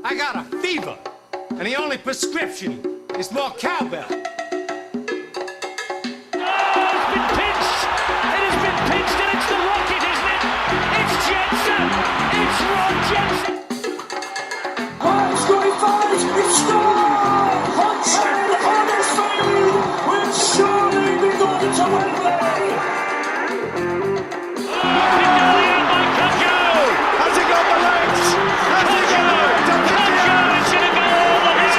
I got a fever, and the only prescription is more cowbell. It's been pinched! It has been pinched, and it's the Rocket, isn't it? It's Jensen! It's Ron Jensen! It's 25, it's scored! St Huddersfield will surely be going to Wembley! Has he got the legs? Has he got it? It's going to go all the way!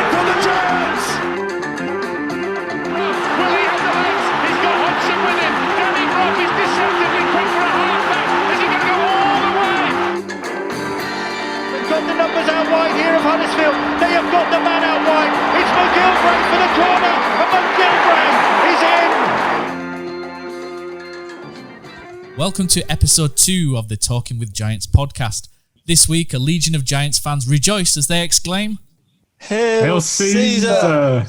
For the Giants! Will he have the legs? He's got Hodgson with him. Danny Brock is deceptively quick for a half-back. Is he going to go all the way? They've got the numbers out wide here of Huddersfield. They have got the man out wide. It's McGilvray for the corner, and McGilvray is in. Welcome to episode 2 of the Talking with Giants podcast. This week, a legion of Giants fans rejoice as they exclaim, Hail Caesar!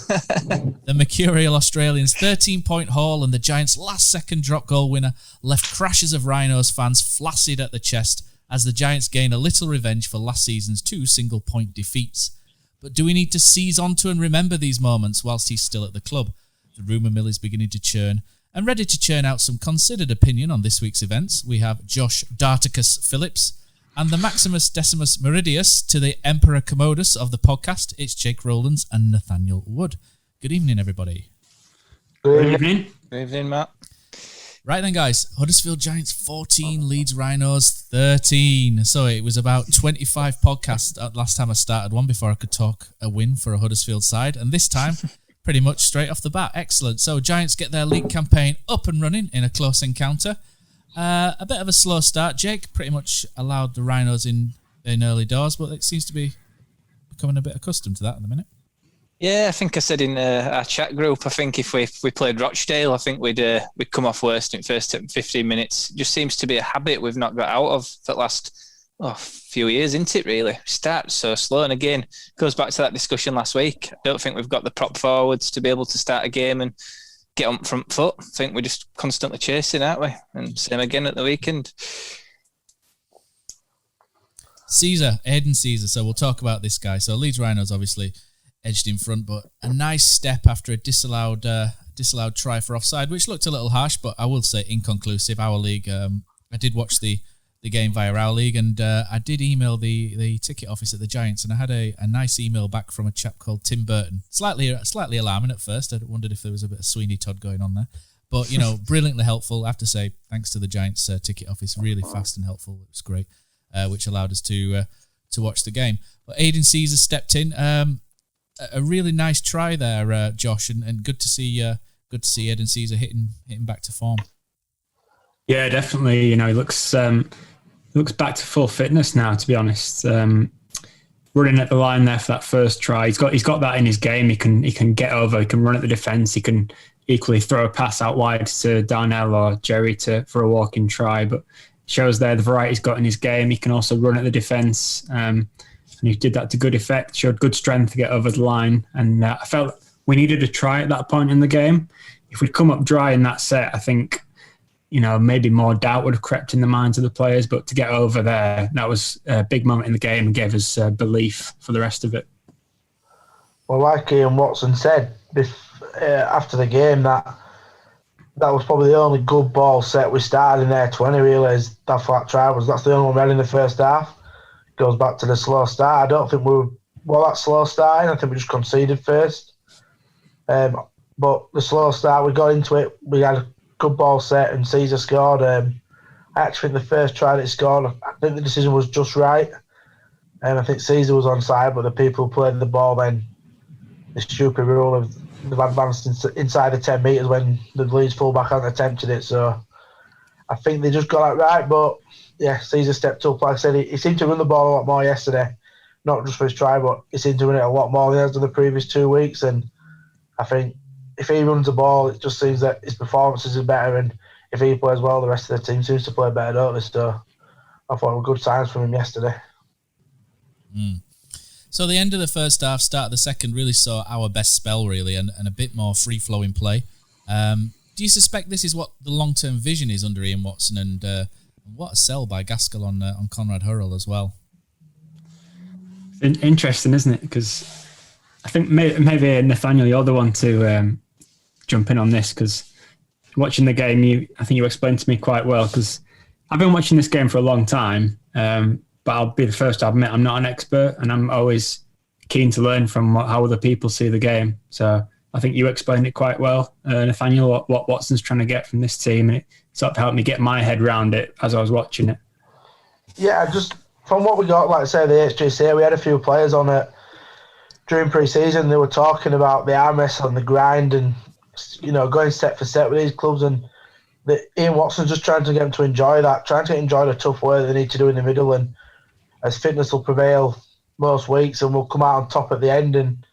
the mercurial Australians' 13-point haul and the Giants' last-second drop goal winner left crashes of Rhinos fans flaccid at the chest as the Giants gain a little revenge for last season's 2 single-point defeats. But do we need to seize onto and remember these moments whilst he's still at the club? The rumour mill is beginning to churn, and ready to churn out some considered opinion on this week's events, we have Josh Darticus Phillips and the Maximus Decimus Meridius to the Emperor Commodus of the podcast. It's Jake Rowlands and Nathaniel Wood. Good evening, everybody. Good evening. Good evening, Matt. Right then, guys. Huddersfield Giants 14, Leeds Rhinos 13. So it was about 25 podcasts last time I started one before I could talk a win for a Huddersfield side. And this time, pretty much straight off the bat. Excellent. So Giants get their league campaign up and running in a close encounter. A bit of a slow start. Jake pretty much allowed the Rhinos in early doors, but it seems to be becoming a bit accustomed to that at the minute. Yeah, I think I said in our chat group, I think if we played Rochdale, I think we'd come off worst in the first 15 minutes. It just seems to be a habit we've not got out of for the last few years, isn't it, really? Start so slow, and again, goes back to that discussion last week. I don't think we've got the prop forwards to be able to start a game and get on front foot. I think we're just constantly chasing, aren't we? And same again at the weekend. Sezer, Aidan Sezer. So we'll talk about this guy. So Leeds Rhinos obviously edged in front, but a nice step after a disallowed try for offside, which looked a little harsh, but I will say inconclusive. Our league, I did watch the game via our league, and I did email the ticket office at the Giants, and I had a nice email back from a chap called Tim Burton. Slightly alarming at first. I wondered if there was a bit of Sweeney Todd going on there. But, brilliantly helpful. I have to say, thanks to the Giants ticket office, really fast and helpful. It was great, which allowed us to watch the game. But Aidan Sezer stepped in. A really nice try there, Josh, and good to see Aidan Sezer hitting back to form. Yeah, definitely. He looks back to full fitness now, to be honest. Running at the line there for that first try. He's got that in his game. He can get over, he can run at the defence, he can equally throw a pass out wide to Darnell or Jerry for a walk-in try, but shows there the variety he's got in his game. He can also run at the defence, and he did that to good effect, showed good strength to get over the line, and I felt we needed a try at that point in the game. If we'd come up dry in that set, I think maybe more doubt would have crept in the minds of the players, but to get over there, that was a big moment in the game and gave us belief for the rest of it. Well, like Ian Watson said after the game, that was probably the only good ball set we started in there 20, really, is that flat try. That's the only one we had in the first half. Goes back to the slow start. I don't think we were that slow starting. I think we just conceded first. But the slow start, we got into it, we had a good ball set, and Sezer scored. I actually think the first try that he scored, I think the decision was just right. I think Sezer was onside, but the people who played the ball then, the stupid rule of they've advanced inside the 10 metres when the Leeds fullback hadn't attempted it. So I think they just got it right. But yeah, Sezer stepped up. Like I said, he seemed to run the ball a lot more yesterday. Not just for his try, but he seemed to run it a lot more than he has done the previous 2 weeks. And I think if he runs the ball, it just seems that his performances are better, and if he plays well, the rest of the team seems to play better, don't they? So I thought it were good signs from him yesterday. So the end of the first half, start of the second, really saw our best spell, really, and a bit more free-flowing play. Do you suspect this is what the long-term vision is under Ian Watson, and what a sell by Gaskell on Conrad Hurrell as well? Interesting, isn't it? Because I think maybe Nathaniel, you're the one to jump in on this, because watching the game, I think you explained to me quite well, because I've been watching this game for a long time, but I'll be the first to admit I'm not an expert, and I'm always keen to learn from how other people see the game. So I think you explained it quite well, Nathaniel, what Watson's trying to get from this team, and it sort of helped me get my head around it as I was watching it. Yeah, just from what we got, like I say, the HGC, we had a few players on it during pre-season. They were talking about the arm wrestle and the grind and, going set for set with these clubs, and Ian Watson's just trying to get them to enjoy that, trying to enjoy the tough work they need to do in the middle, and as fitness will prevail most weeks and we'll come out on top at the end. And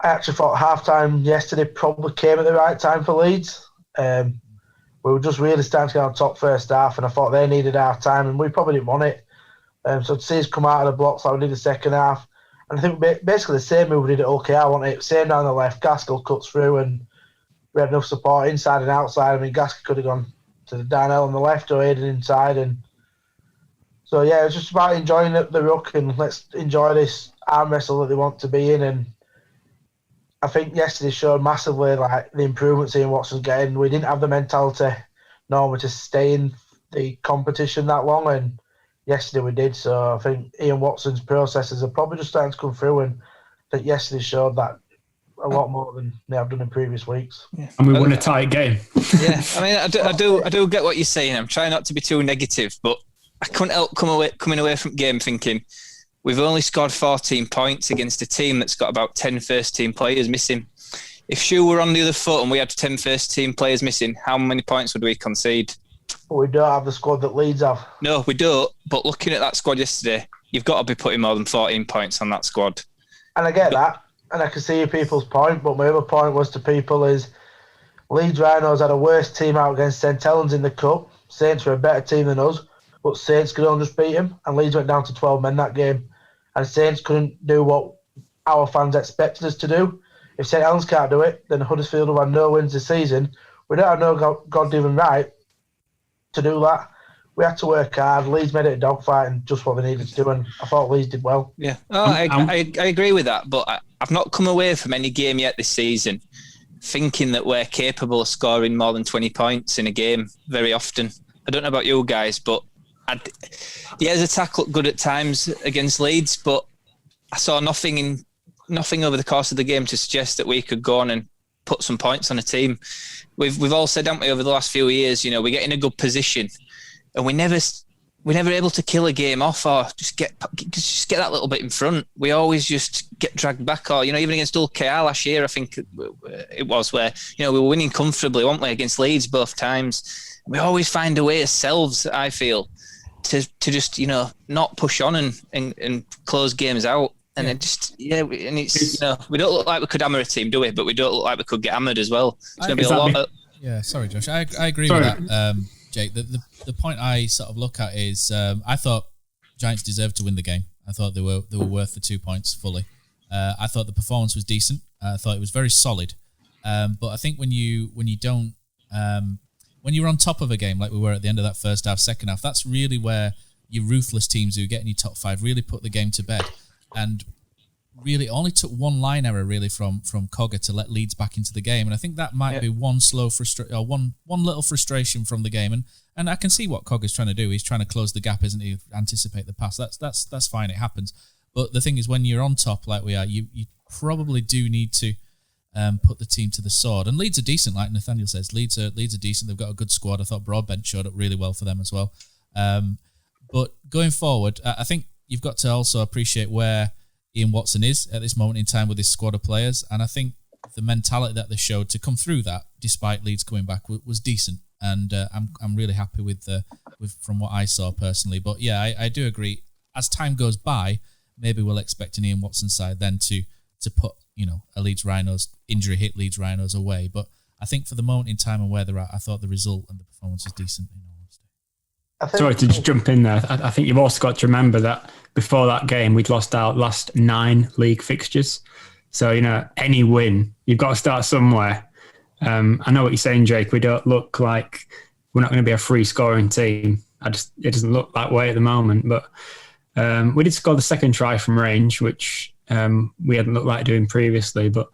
I actually thought half-time yesterday probably came at the right time for Leeds. We were just really starting to get on top first half, and I thought they needed half-time, and we probably didn't want it. So to see us come out of the blocks like we did the second half, and I think basically the same move we did at OKR, I want it same down the left. Gaskell cuts through, and we had enough support inside and outside. I mean, Gaskell could have gone to the Darnell on the left or Aidan inside, and so yeah, it's just about enjoying the ruck, and let's enjoy this arm wrestle that they want to be in. And I think yesterday showed massively like the improvements Ian Watson's getting. We didn't have the mentality normally to stay in the competition that long, and yesterday we did. So I think Ian Watson's processes are probably just starting to come through, and I think yesterday showed that a lot more than they have done in previous weeks. Yeah. And we won a tight game. Yeah, I mean, I do get what you're saying. I'm trying not to be too negative, but I couldn't help coming away from the game thinking we've only scored 14 points against a team that's got about 10 first-team players missing. If Shu were on the other foot and we had 10 first-team players missing, how many points would we concede? But we don't have the squad that Leeds have. No, we don't. But looking at that squad yesterday, you've got to be putting more than 14 points on that squad. And I get that, and I can see people's point, but my other point was to people is Leeds Rhinos had a worse team out against St Helens in the Cup. Saints were a better team than us, but Saints could only just beat him, and Leeds went down to 12 men that game. And Saints couldn't do what our fans expected us to do. If St Helens can't do it, then Huddersfield will have no wins this season. We don't have no God-given right to do that. We had to work hard. Leeds made it a dogfight and just what they needed to do, and I thought Leeds did well. Yeah, I agree with that, but I've not come away from any game yet this season thinking that we're capable of scoring more than 20 points in a game very often. I don't know about you guys, but the attack looked good at times against Leeds, but I saw nothing over the course of the game to suggest that we could go on and put some points on a team. We've all said, haven't we, over the last few years, we get in a good position and we're never able to kill a game off or just get that little bit in front. We always just get dragged back, or even against OKR last year, I think it was, where we were winning comfortably, weren't we, against Leeds both times. We always find a way ourselves, I feel, to just not push on and close games out. And it just and it's we don't look like we could hammer a team, do we? But we don't look like we could get hammered as well. It's going to be a lot. Yeah, sorry, Josh. I agree with that, Jake. The point I sort of look at is I thought Giants deserved to win the game. I thought they were worth the 2 points fully. I thought the performance was decent. I thought it was very solid. But I think when you're on top of a game like we were at the end of that first half, second half, that's really where your ruthless teams who get in your top five really put the game to bed. And really only took one line error really from Cogger to let Leeds back into the game. And I think that might be one little frustration from the game. And I can see what Cogger's trying to do. He's trying to close the gap, isn't he? Anticipate the pass. That's fine. It happens. But the thing is, when you're on top like we are, you probably do need to put the team to the sword. And Leeds are decent, like Nathaniel says. Leeds are decent. They've got a good squad. I thought Broadbent showed up really well for them as well. But going forward, I think you've got to also appreciate where Ian Watson is at this moment in time with his squad of players. And I think the mentality that they showed to come through that, despite Leeds coming back, was decent. And I'm really happy with from what I saw personally. But yeah, I do agree. As time goes by, maybe we'll expect an Ian Watson side then to put a Leeds Rhinos injury hit Leeds Rhinos away. But I think for the moment in time and where they're at, I thought the result and the performance was decent. Sorry to just jump in there. I think you've also got to remember that before that game, we'd lost our last 9 league fixtures. So, any win, you've got to start somewhere. I know what you're saying, Jake. We don't look like we're not going to be a free scoring team. It doesn't look that way at the moment. But We did score the second try from range, which we hadn't looked like doing previously. But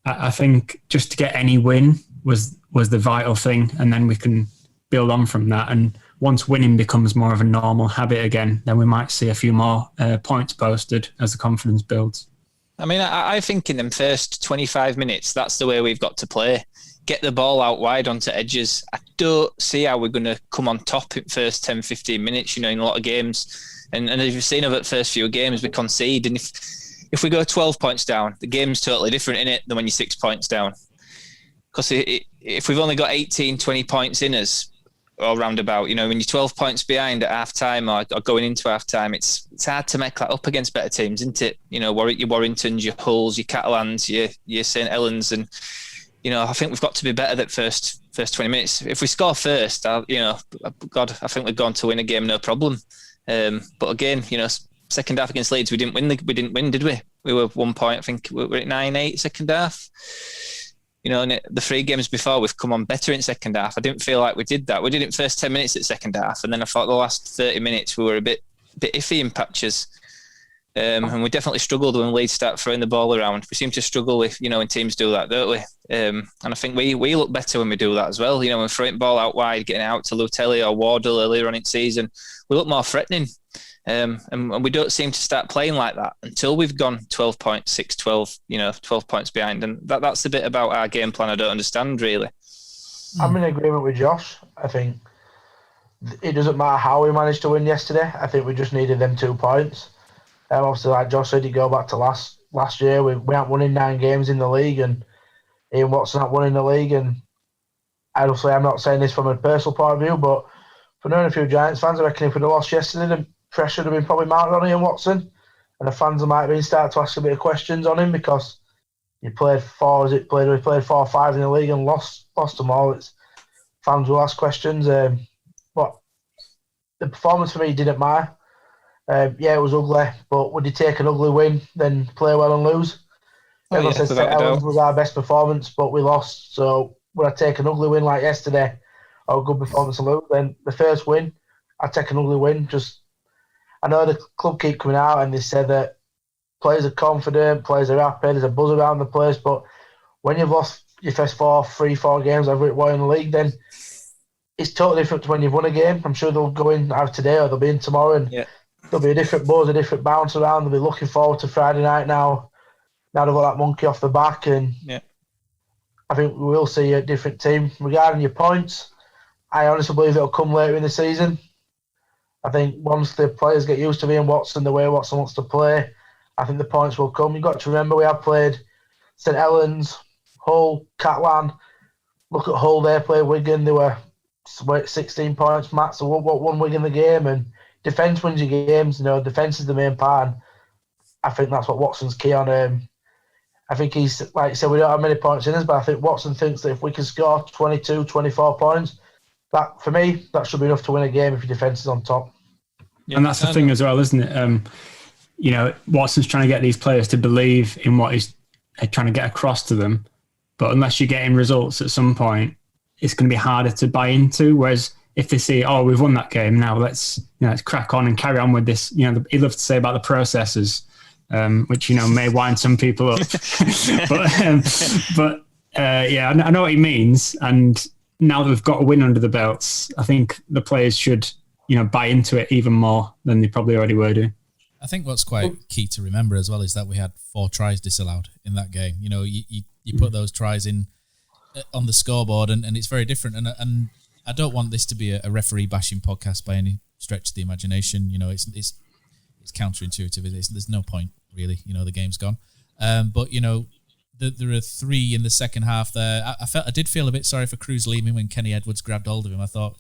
I think just to get any win was the vital thing, and then we can build on from that. And once winning becomes more of a normal habit again, then we might see a few more points posted as the confidence builds. I mean, I think in them first 25 minutes, that's the way we've got to play. Get the ball out wide onto edges. I don't see how we're going to come on top in first 10, 15 minutes, in a lot of games. And as you've seen over the first few games, we concede. And if we go 12 points down, the game's totally different, innit, than when you're 6 points down. Because if we've only got 18, 20 points in us, or roundabout, when you're 12 points behind at half time or going into half time, it's hard to make that up against better teams, isn't it? Your Warringtons, your Hulls, your Catalans, your St Helens, and I think we've got to be better that first 20 minutes. If we score first, God, I think we're going to win a game, no problem. But again, second half against Leeds, we didn't win, did we? We were 1 point. I think we were at 9-8 second half. And the 3 games before, we've come on better in second half. I didn't feel like we did that. We did it first 10 minutes at second half, and then I thought the last 30 minutes we were a bit iffy in patches. And we definitely struggled when Leeds start throwing the ball around. We seem to struggle if, when teams do that, don't we? And I think we look better when we do that as well. When we're throwing the ball out wide, getting it out to Lutelli or Wardle earlier on in season, we look more threatening. And we don't seem to start playing like that until we've gone 12 points, 6, 12, 12 points behind. And that's the bit about our game plan I don't understand, really. I'm in agreement with Josh. I think it doesn't matter how we managed to win yesterday. I think we just needed them 2 points. Obviously, like Josh said, you go back to last year, we haven't won in 9 games in the league, and Ian Watson not won in the league. And obviously, I'm not saying this from a personal point of view, but for knowing a few Giants fans, I reckon if we'd have lost yesterday, the pressure would have been probably mounted on Ian Watson, and the fans might have been starting to ask a bit of questions on him because you played 4 or 5 in the league and lost them all. Fans will ask questions. But the performance for me didn't matter. It was ugly, but would you take an ugly win then play well and lose? Everyone says St Helens was our best performance, but we lost. So would I take an ugly win like yesterday or a good performance and lose? Then the first win, I'd take an ugly win. I know the club keep coming out and they said that players are confident, players are happy, there's a buzz around the place, but when you've lost your first 4 games over it in the league, then it's totally different to when you've won a game. I'm sure they'll go in either today or they'll be in tomorrow, and there'll be a different buzz, a different bounce around. They'll be looking forward to Friday night now. Now they've got that monkey off the back, and I think we will see a different team. Regarding your points, I honestly believe it'll come later in the season. I think once the players get used to Ian Watson, the way Watson wants to play, I think the points will come. You've got to remember we have played St Helens, Hull, Catalan. Look at Hull, they played Wigan. They were 16 points max. So what won Wigan the game? And defence wins your games. Defence is the main part. And I think that's what Watson's key on. I think he's, like you said, we don't have many points in us, but I think Watson thinks that if we can score 22, 24 points, that, for me, that should be enough to win a game if your defence is on top. And that's the thing as well, isn't it? Watson's trying to get these players to believe in what he's trying to get across to them. But unless you're getting results at some point, it's going to be harder to buy into. Whereas if they see, we've won that game, now let's crack on and carry on with this. He loves to say about the processes, which may wind some people up. but I know what he means. And now that we've got a win under the belts, I think the players should buy into it even more than they probably already were doing. I think what's quite key to remember as well is that we had 4 tries disallowed in that game. You put those tries in on the scoreboard, and it's very different. And I don't want this to be a referee bashing podcast by any stretch of the imagination. It's counterintuitive. There's no point really. The game's gone. But there are 3 in the second half there. I did feel a bit sorry for Cruz leaving when Kenny Edwards grabbed hold of him. I thought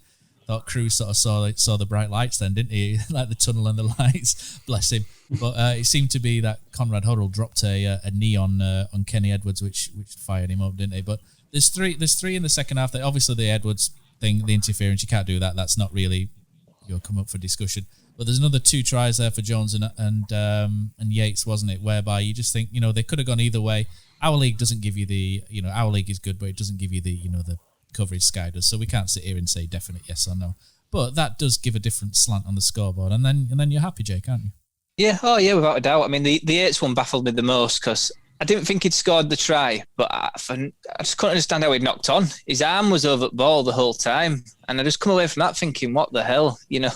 Cruz sort of saw the bright lights then, didn't he? Like the tunnel and the lights. Bless him. But it seemed to be that Conrad Hoddle dropped a knee on Kenny Edwards, which fired him up, didn't it? But there's three in the second half. Obviously, the Edwards thing, the interference, you can't do that. That's not really come up for discussion. But there's another 2 tries there for Jones and Yates, wasn't it? Whereby you just think they could have gone either way. Our league doesn't give you the our league is good, but it doesn't give you the the coverage Sky does. So we can't sit here and say definite yes or no. But that does give a different slant on the scoreboard, and then you're happy, Jake, aren't you? Yeah, without a doubt. I mean, the Yates one baffled me the most because I didn't think he'd scored the try, but I just couldn't understand how he'd knocked on. His arm was over the ball the whole time, and I just come away from that thinking, what the hell? Maybe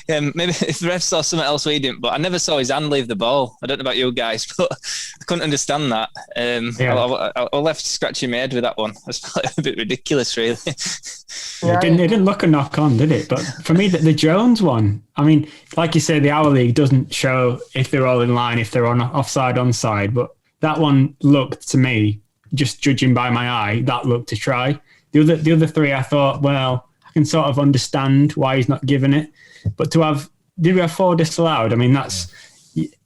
if the ref saw something else we didn't, but I never saw his hand leave the ball. I don't know about you guys, but I couldn't understand that. I left scratching my head with that one. It's a bit ridiculous, really. It didn't look a knock on, did it? But for me, the Jones one, I mean, like you say, the Our League doesn't show if they're all in line, if they're on offside, onside, but that one looked to me, just judging by my eye, that looked a try. The other three, I thought, well, I can sort of understand why he's not given it. But did we have 4 disallowed? I mean, that's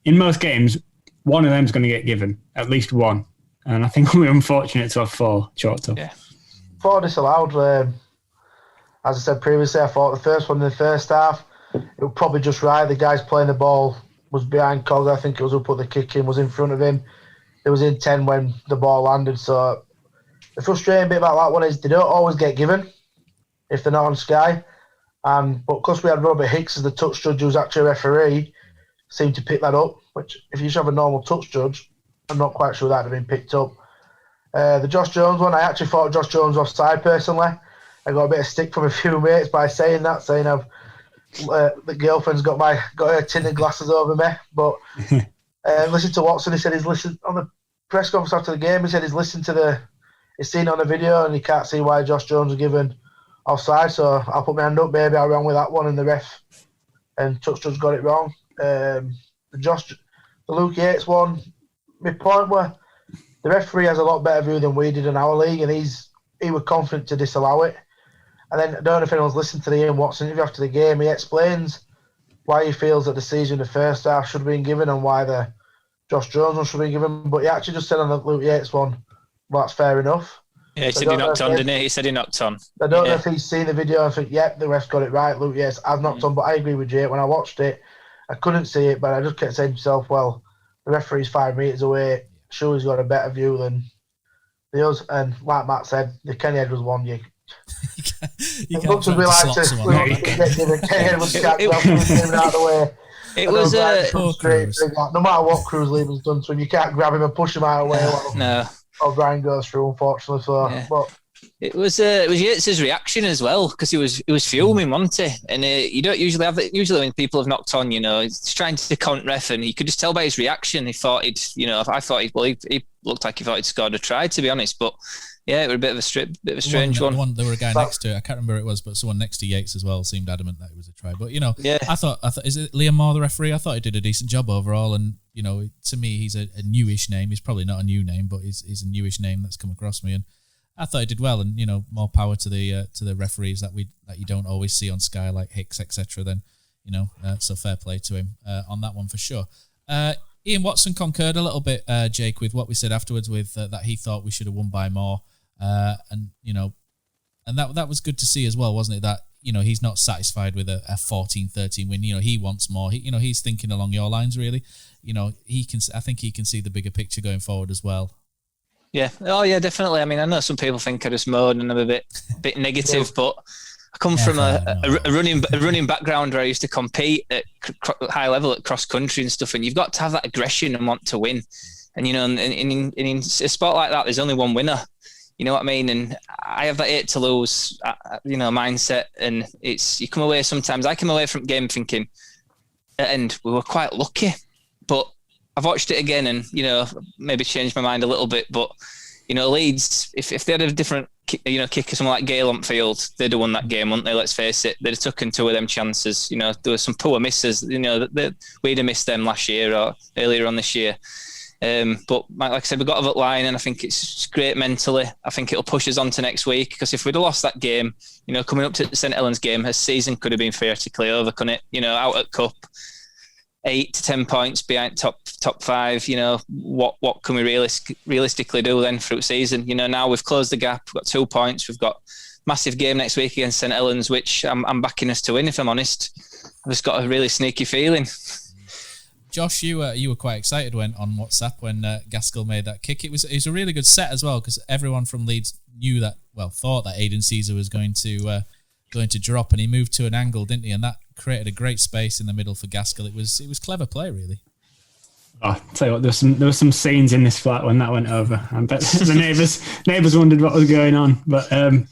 in most games, one of them's going to get given, at least one. And I think we're unfortunate to have 4 chalked up. Yeah. 4 disallowed. As I said previously, I thought the first one in the first half, it was probably just right. The guys playing the ball was behind Cog. I think it was who put the kick in, was in front of him. It was in 10 when the ball landed. So the frustrating bit about that one is they don't always get given if they're not on Sky. But because we had Robert Hicks as the touch judge, who's actually a referee, seemed to pick that up, which if you just have a normal touch judge, I'm not quite sure that would have been picked up. The Josh Jones one, I actually thought Josh Jones was offside personally. I got a bit of stick from a few mates by saying the girlfriend's got her tinted glasses over me. But listen to Watson, he said he's listened on the press conference after the game, he said he's seen it on the video and he can't see why Josh Jones was given offside, so I'll put my hand up, maybe I ran with that one and the ref and touch judge got it wrong. The Luke Yates one, my point were the referee has a lot better view than we did in our league, and he was confident to disallow it. And then I don't know if anyone's listened to the Ian Watson interview after the game. He explains why he feels that the decision in the first half should have been given and why the Josh Jones one should have been given. But he actually just said on the Luke Yates one, well, that's fair enough. Yeah, he said he knocked on, didn't he? He said he knocked on. I don't know if he's seen the video and think, yep, the ref got it right. Luke Yates has knocked on, but I agree with Jake. When I watched it, I couldn't see it, but I just kept saying to myself, well, the referee's 5 metres away. Sure, he's got a better view than the others. And like Matt said, the Kenny Edwards one, you can't Kenny Edwards can't grab him out of the way. It was no matter what Cruz Lever's done to him, you can't grab him and push him out of the way. No. O'Brien goes through, unfortunately. So, but it was Yates' reaction as well, because he was fuming, wasn't he? And you don't usually have it. Usually when people have knocked on, he's trying to count ref, and you could just tell by his reaction. He thought he looked like he thought he'd scored a try, to be honest. But yeah, it was a bit of a strange one. There were a guy next to it. I can't remember who it was, but someone next to Yates as well seemed adamant that it was a try. But I thought, is it Liam Moore, the referee? I thought he did a decent job overall, and to me, he's a newish name. He's probably not a new name, but he's a newish name that's come across me, and I thought he did well. And more power to the referees that you don't always see on Sky, like Hicks, etc. Then so fair play to him on that one for sure. Ian Watson concurred a little bit, Jake, with what we said afterwards, with that he thought we should have won by more, and that was good to see as well, wasn't it? That he's not satisfied with a 14-13 win. He wants more. He's thinking along your lines, really. I think he can see the bigger picture going forward as well. Yeah. Oh, yeah, definitely. I mean, I know some people think I just moan and I'm a bit negative, but I come from a running background where I used to compete at high level at cross country and stuff, and you've got to have that aggression and want to win. And in a sport like that, there's only one winner. You know what I mean? And I have that 8 to lose, mindset. And you come away sometimes. I come away from the game thinking, and we were quite lucky, but I've watched it again and, maybe changed my mind a little bit. But, Leeds, if they had a different, kicker, someone like Gale on field, they'd have won that game, wouldn't they? Let's face it. They'd have taken 2 of them chances. There were some poor misses, we'd have missed them last year or earlier on this year. But like I said, we've got a line, and I think it's great mentally. I think it'll push us on to next week, because if we'd have lost that game, coming up to the St Helens game, a season could have been theoretically over, couldn't it? Out at Cup, 8 to 10 points behind top 5. What can we realistically do then through the season? Now we've closed the gap. We've got 2 points. We've got massive game next week against St Helens, which I'm backing us to win, if I'm honest. I've just got a really sneaky feeling. Josh, you were quite excited on WhatsApp when Gaskell made that kick. It was a really good set as well, because everyone from Leeds thought that Aidan Sezer was going to going to drop, and he moved to an angle, didn't he? And that created a great space in the middle for Gaskell. It was clever play, really. Oh, I'll tell you what, there were some scenes in this flat when that went over. I bet the neighbours wondered what was going on. But it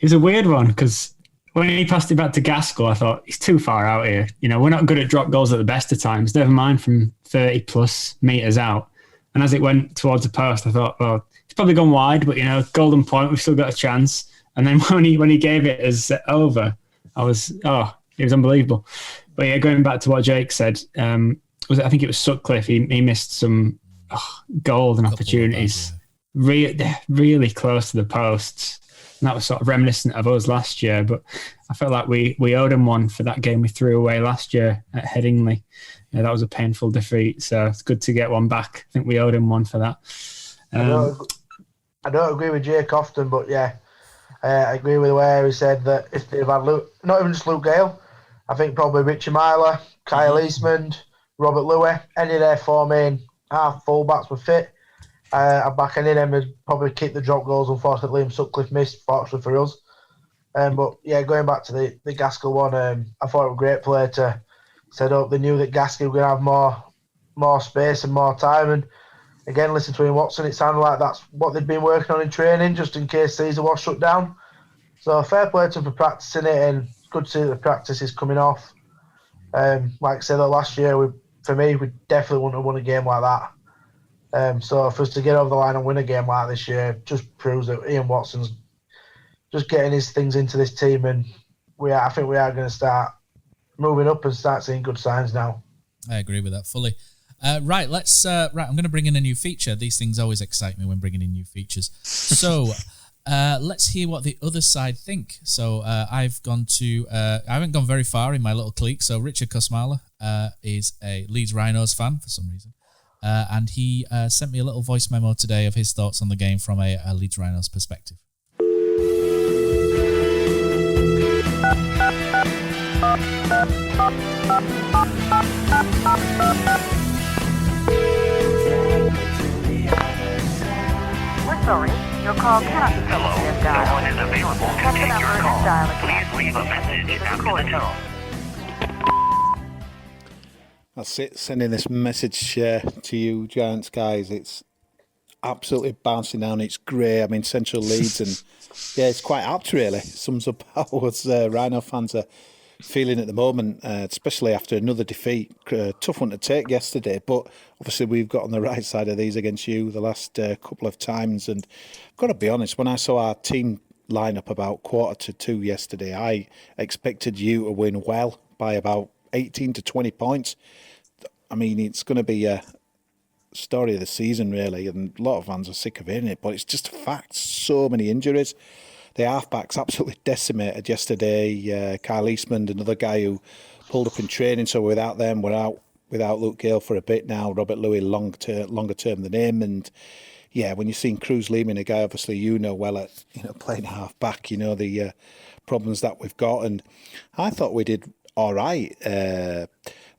was a weird one because when he passed it back to Gaskell, I thought, he's too far out here. You know, we're not good at drop goals at the best of times, never mind from 30 plus metres out. And as it went towards the post, I thought, well, it's probably gone wide, but, you know, golden point, we've still got a chance. And then when he gave it as over, it was unbelievable. But yeah, going back to what Jake said, I think it was Sutcliffe. He missed some golden opportunities, really close to the posts, and that was sort of reminiscent of us last year. But I felt like we owed him one for that game we threw away last year at Headingley. Yeah, that was a painful defeat, so it's good to get one back. I think we owed him one for that. I don't agree with Jake often, but yeah, I agree with the way he said that if they've had not even just Luke Gale, I think probably Richie Myler, Kyle Eastman, Robert Louis, any of their 4 main half fullbacks were fit. I'd back any of them would probably keep the drop goals. Unfortunately, Liam Sutcliffe missed, fortunately for us. But yeah, going back to the Gaskell one, I thought it was a great play to set up. They knew that Gaskell was going to have more space and more time. And again, listening to Ian Watson, it sounded like that's what they'd been working on in training, just in case Sezer was shut down. So fair play to them for practicing it, and good to see that the practice is coming off. Like I said, last year, for me, we definitely wouldn't have won a game like that. So for us to get over the line and win a game like this year just proves that Ian Watson's just getting his things into this team, and I think we are going to start moving up and start seeing good signs now. I agree with that fully. Right, I'm going to bring in a new feature. These things always excite me when bringing in new features. So let's hear what the other side think. So I haven't gone very far in my little clique. So Richard Kosmala is a Leeds Rhinos fan for some reason. And he sent me a little voice memo today of his thoughts on the game from a Leeds Rhinos perspective. We're sorry, your call cannot be Hello, taken as no dialed. one is available to Press the take your number and call. dial again. Please leave a message after the tone. That's it, sending this message to you Giants guys. It's absolutely bouncing down. It's grey. I'm in central Leeds, and yeah, it's quite apt really. Sums up how us Rhino fans are feeling at the moment, especially after another defeat. Tough one to take yesterday, but obviously we've got on the right side of these against you the last couple of times. And I've got to be honest, when I saw our team line up about 1:45 yesterday, I expected you to win well by about 18 to 20 points. I mean, it's going to be a story of the season, really, and a lot of fans are sick of hearing it, but it's just a fact. So many injuries. The halfbacks absolutely decimated yesterday. Kyle Eastman, another guy who pulled up in training, so without them, we're out without Luke Gale for a bit now. Robert Louis, longer term than him, and yeah, when you've seen Cruz Lehman, a guy obviously well at playing half-back, the problems that we've got, and I thought we did all right.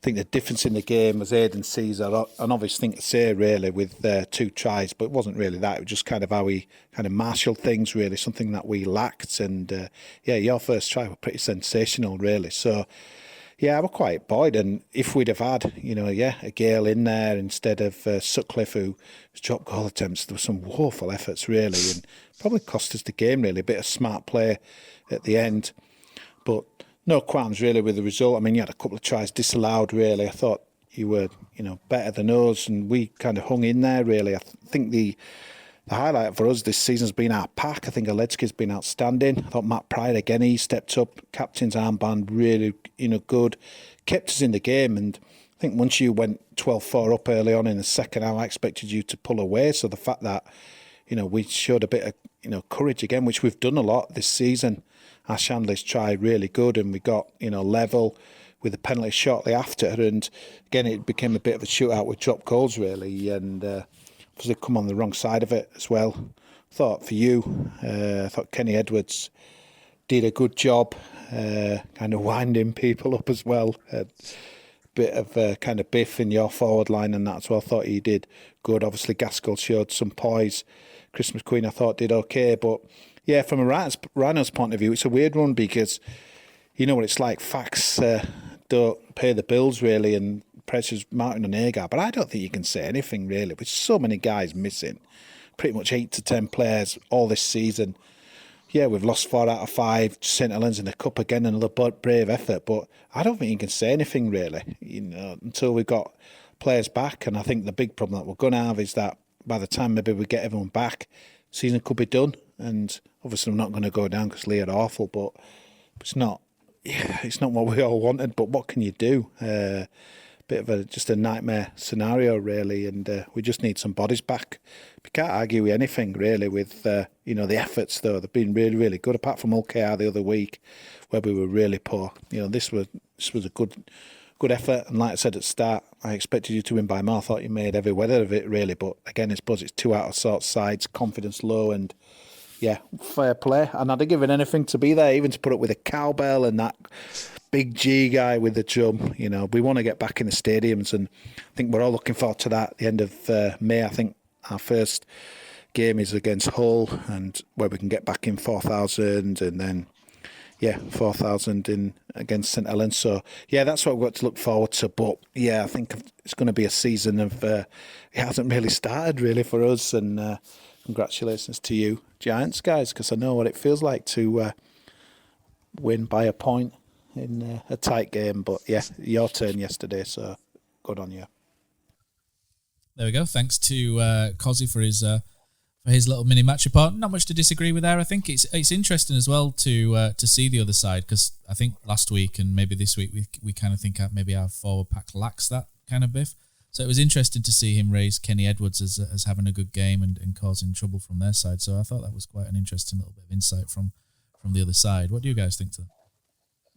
I think the difference in the game was Aidan Sezer, an obvious thing to say really with 2 tries, but it wasn't really that. It was just kind of how he kind of marshalled things really, something that we lacked. And your first try was pretty sensational really. So yeah, I was quite buoyed. And if we'd have had, a Gale in there instead of Sutcliffe, who's dropped goal attempts, there were some woeful efforts really, and probably cost us the game really. A bit of smart play at the end, but no qualms really with the result. I mean, you had a couple of tries disallowed really. I thought you were, better than us, and we kind of hung in there really. I think the highlight for us this season has been our pack. I think Aledzki's been outstanding. I thought Matt Pride again, he stepped up. Captain's armband really, good. Kept us in the game, and I think once you went 12-4 up early on in the second half, I expected you to pull away. So the fact that, we showed a bit of, courage again, which we've done a lot this season. Our Shandley's tried really good, and we got, level with a penalty shortly after. And again, it became a bit of a shootout with drop goals, really. And obviously come on the wrong side of it as well. I thought for you, I thought Kenny Edwards did a good job, kind of winding people up as well. Bit of kind of biff in your forward line and that as well. I thought he did good. Obviously, Gaskell showed some poise. Christmas Queen, I thought, did okay, but Yeah, from a Rhinos point of view, it's a weird one because you know what it's like. Facts don't pay the bills really, and pressure's mounting on Agar. But I don't think you can say anything really. With so many guys missing, pretty much 8 to 10 players all this season. Yeah, we've lost 4 out of 5. St Helens in the cup again, another brave effort. But I don't think you can say anything really, until we've got players back. And I think the big problem that we're going to have is that by the time maybe we get everyone back, season could be done. And obviously, I'm not going to go down because Leeds are awful, but it's not. Yeah, it's not what we all wanted. But what can you do? Bit of just a nightmare scenario, really, and we just need some bodies back. We can't argue with anything, really, with the efforts, though. They've been really, really good, apart from OKR the other week, where we were really poor. This was a good effort, and like I said at the start, I expected you to win by more. I thought you made every weather of it, really, but again, I suppose it's 2 out of sort sides, confidence low, and yeah, fair play. And I'd have given anything to be there, even to put up with a cowbell and that big G guy with the drum. We want to get back in the stadiums, and I think we're all looking forward to that at the end of May. I think our first game is against Hull, and where we can get back in 4,000, and then 4,000 in against St Helens. So yeah, that's what we've got to look forward to. But yeah, I think it's going to be a season of it hasn't really started really for us, and congratulations to you Giants guys, because I know what it feels like to win by a point in a tight game. But yeah, your turn yesterday, so good on you. There we go. Thanks to Cozzy for his little mini match report. Not much to disagree with there. I think it's interesting as well to see the other side, because I think last week and maybe this week we kind of think maybe our forward pack lacks that kind of biff. So it was interesting to see him raise Kenny Edwards as having a good game and causing trouble from their side. So I thought that was quite an interesting little bit of insight from the other side. What do you guys think to that?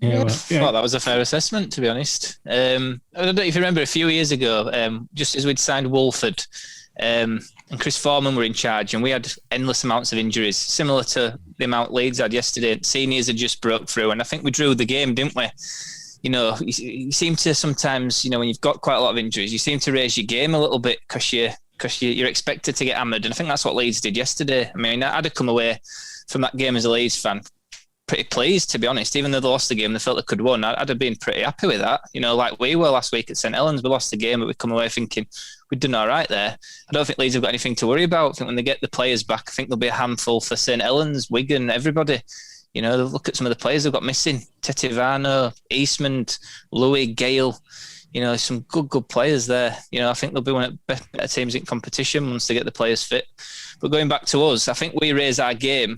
I thought that was a fair assessment, to be honest. I don't know if you remember a few years ago, just as we'd signed Wolford, and Chris Foreman were in charge, and we had endless amounts of injuries, similar to the amount Leeds had yesterday. Seniors had just broke through, and I think we drew the game, didn't we? You seem to sometimes, when you've got quite a lot of injuries, you seem to raise your game a little bit because you're expected to get hammered, and I think that's what Leeds did yesterday. I mean, I'd have come away from that game as a Leeds fan pretty pleased, to be honest. Even though they lost the game, they felt they could win. I'd have been pretty happy with that. Like we were last week at St Helens, we lost the game, but we come away thinking we'd done all right there. I don't think Leeds have got anything to worry about. I think when they get the players back, I think there'll be a handful for St Helens, Wigan, everybody. Look at some of the players they've got missing. Tetivano, Eastman, Louis, Gale. Some good players there. I think they'll be one of the better teams in competition once they get the players fit. But going back to us, I think we raise our game,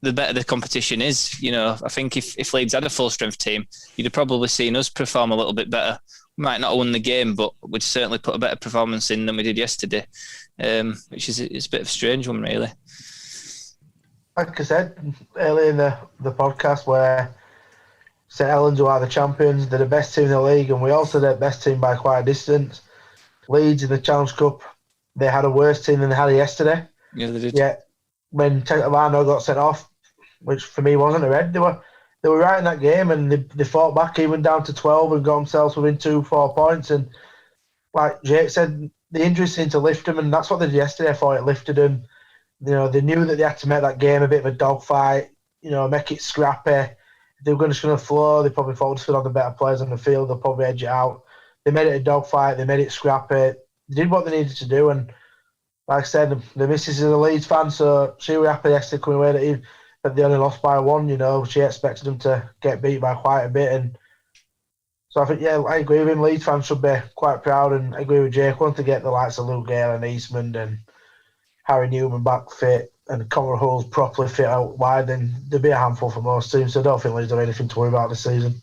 the better the competition is. I think if Leeds had a full strength team, you'd have probably seen us perform a little bit better. We might not have won the game, but we'd certainly put a better performance in than we did yesterday, which is it's a bit of a strange one, really. Like I said earlier in the podcast, where St Helens, who are the champions, they're the best team in the league, and we also the best team by quite a distance. Leeds in the Challenge Cup, they had a worse team than they had yesterday. Yeah, they did. Yeah, when Tetivano got sent off, which for me wasn't a red, they were right in that game, and they fought back even down to 12 and got themselves within 2-4 points. And like Jake said, the injuries seemed to lift them, and that's what they did yesterday. I thought it lifted them. They knew that they had to make that game a bit of a dogfight, make it scrappy. If they were just going to flow, they probably thought on the better players on the field, they'll probably edge it out. They made it a dogfight, they made it scrappy. They did what they needed to do, and like I said, the missus is a Leeds fan, so she was happy yesterday coming away that they only lost by 1. She expected them to get beat by quite a bit, and so I think, I agree with him. Leeds fans should be quite proud, and I agree with Jake. Want to get the likes of Luke Gale and Eastman and Harry Newman back fit, and Conor Hull's properly fit out wide, then there'll be a handful for most teams. So I don't think Leeds have anything to worry about this season.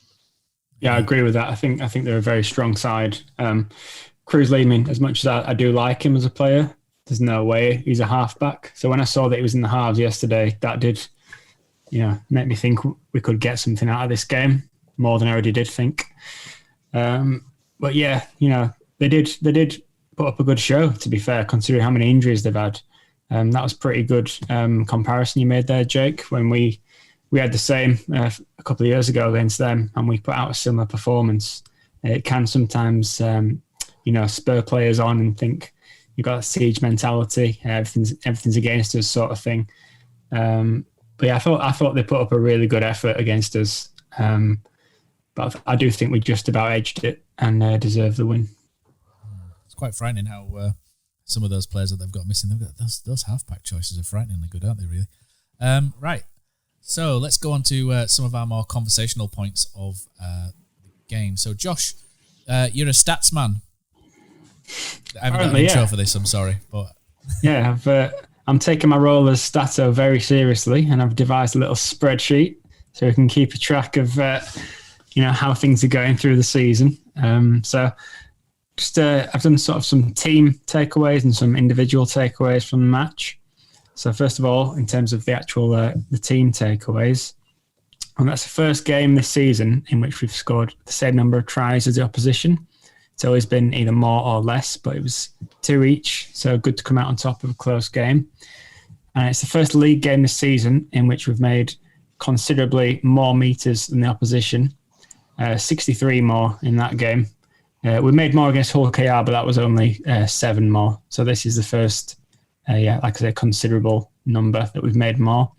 Yeah, I agree with that. I think they're a very strong side. Cruz Lehman, as much as I do like him as a player, there's no way he's a halfback. So when I saw that he was in the halves yesterday, that did, make me think we could get something out of this game more than I already did think. But yeah, they did put up a good show, to be fair, considering how many injuries they've had. That was pretty good comparison you made there, Jake, when we had the same a couple of years ago against them, and we put out a similar performance. It can sometimes, spur players on and think you've got a siege mentality, everything's against us sort of thing. But yeah, I thought they put up a really good effort against us. But I do think we just about edged it and deserved the win. It's quite frightening how some of those players that they've got missing, they've got those half-back choices are frighteningly good, aren't they, really? Right. So let's go on to some of our more conversational points of the game. So, Josh, you're a stats man. I haven't got an intro for this, I'm sorry. But yeah, I'm taking my role as stato very seriously, and I've devised a little spreadsheet so we can keep a track of how things are going through the season. So just I've done sort of some team takeaways and some individual takeaways from the match. So first of all, in terms of the actual the team takeaways, and that's the first game this season in which we've scored the same number of tries as the opposition. It's always been either more or less, but it was 2 each. So good to come out on top of a close game. And it's the first league game this season in which we've made considerably more metres than the opposition. 63 more in that game. We made more against Hull KR, but that was only 7 more. So this is the first, like I say, considerable number that we've made more.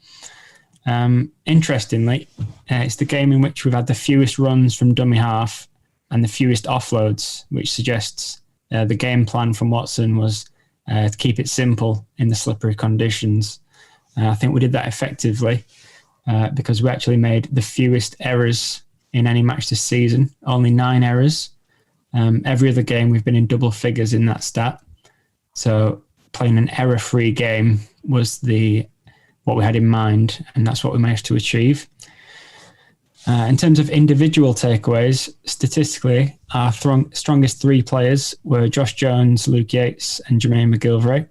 Interestingly, it's the game in which we've had the fewest runs from dummy half and the fewest offloads, which suggests the game plan from Watson was to keep it simple in the slippery conditions. I think we did that effectively because we actually made the fewest errors in any match this season, only 9 errors. Every other game we've been in double figures in that stat. So playing an error-free game was what we had in mind, and that's what we managed to achieve. In terms of individual takeaways, statistically, our strongest 3 players were Josh Jones, Luke Yates, and Jermaine McGilvray.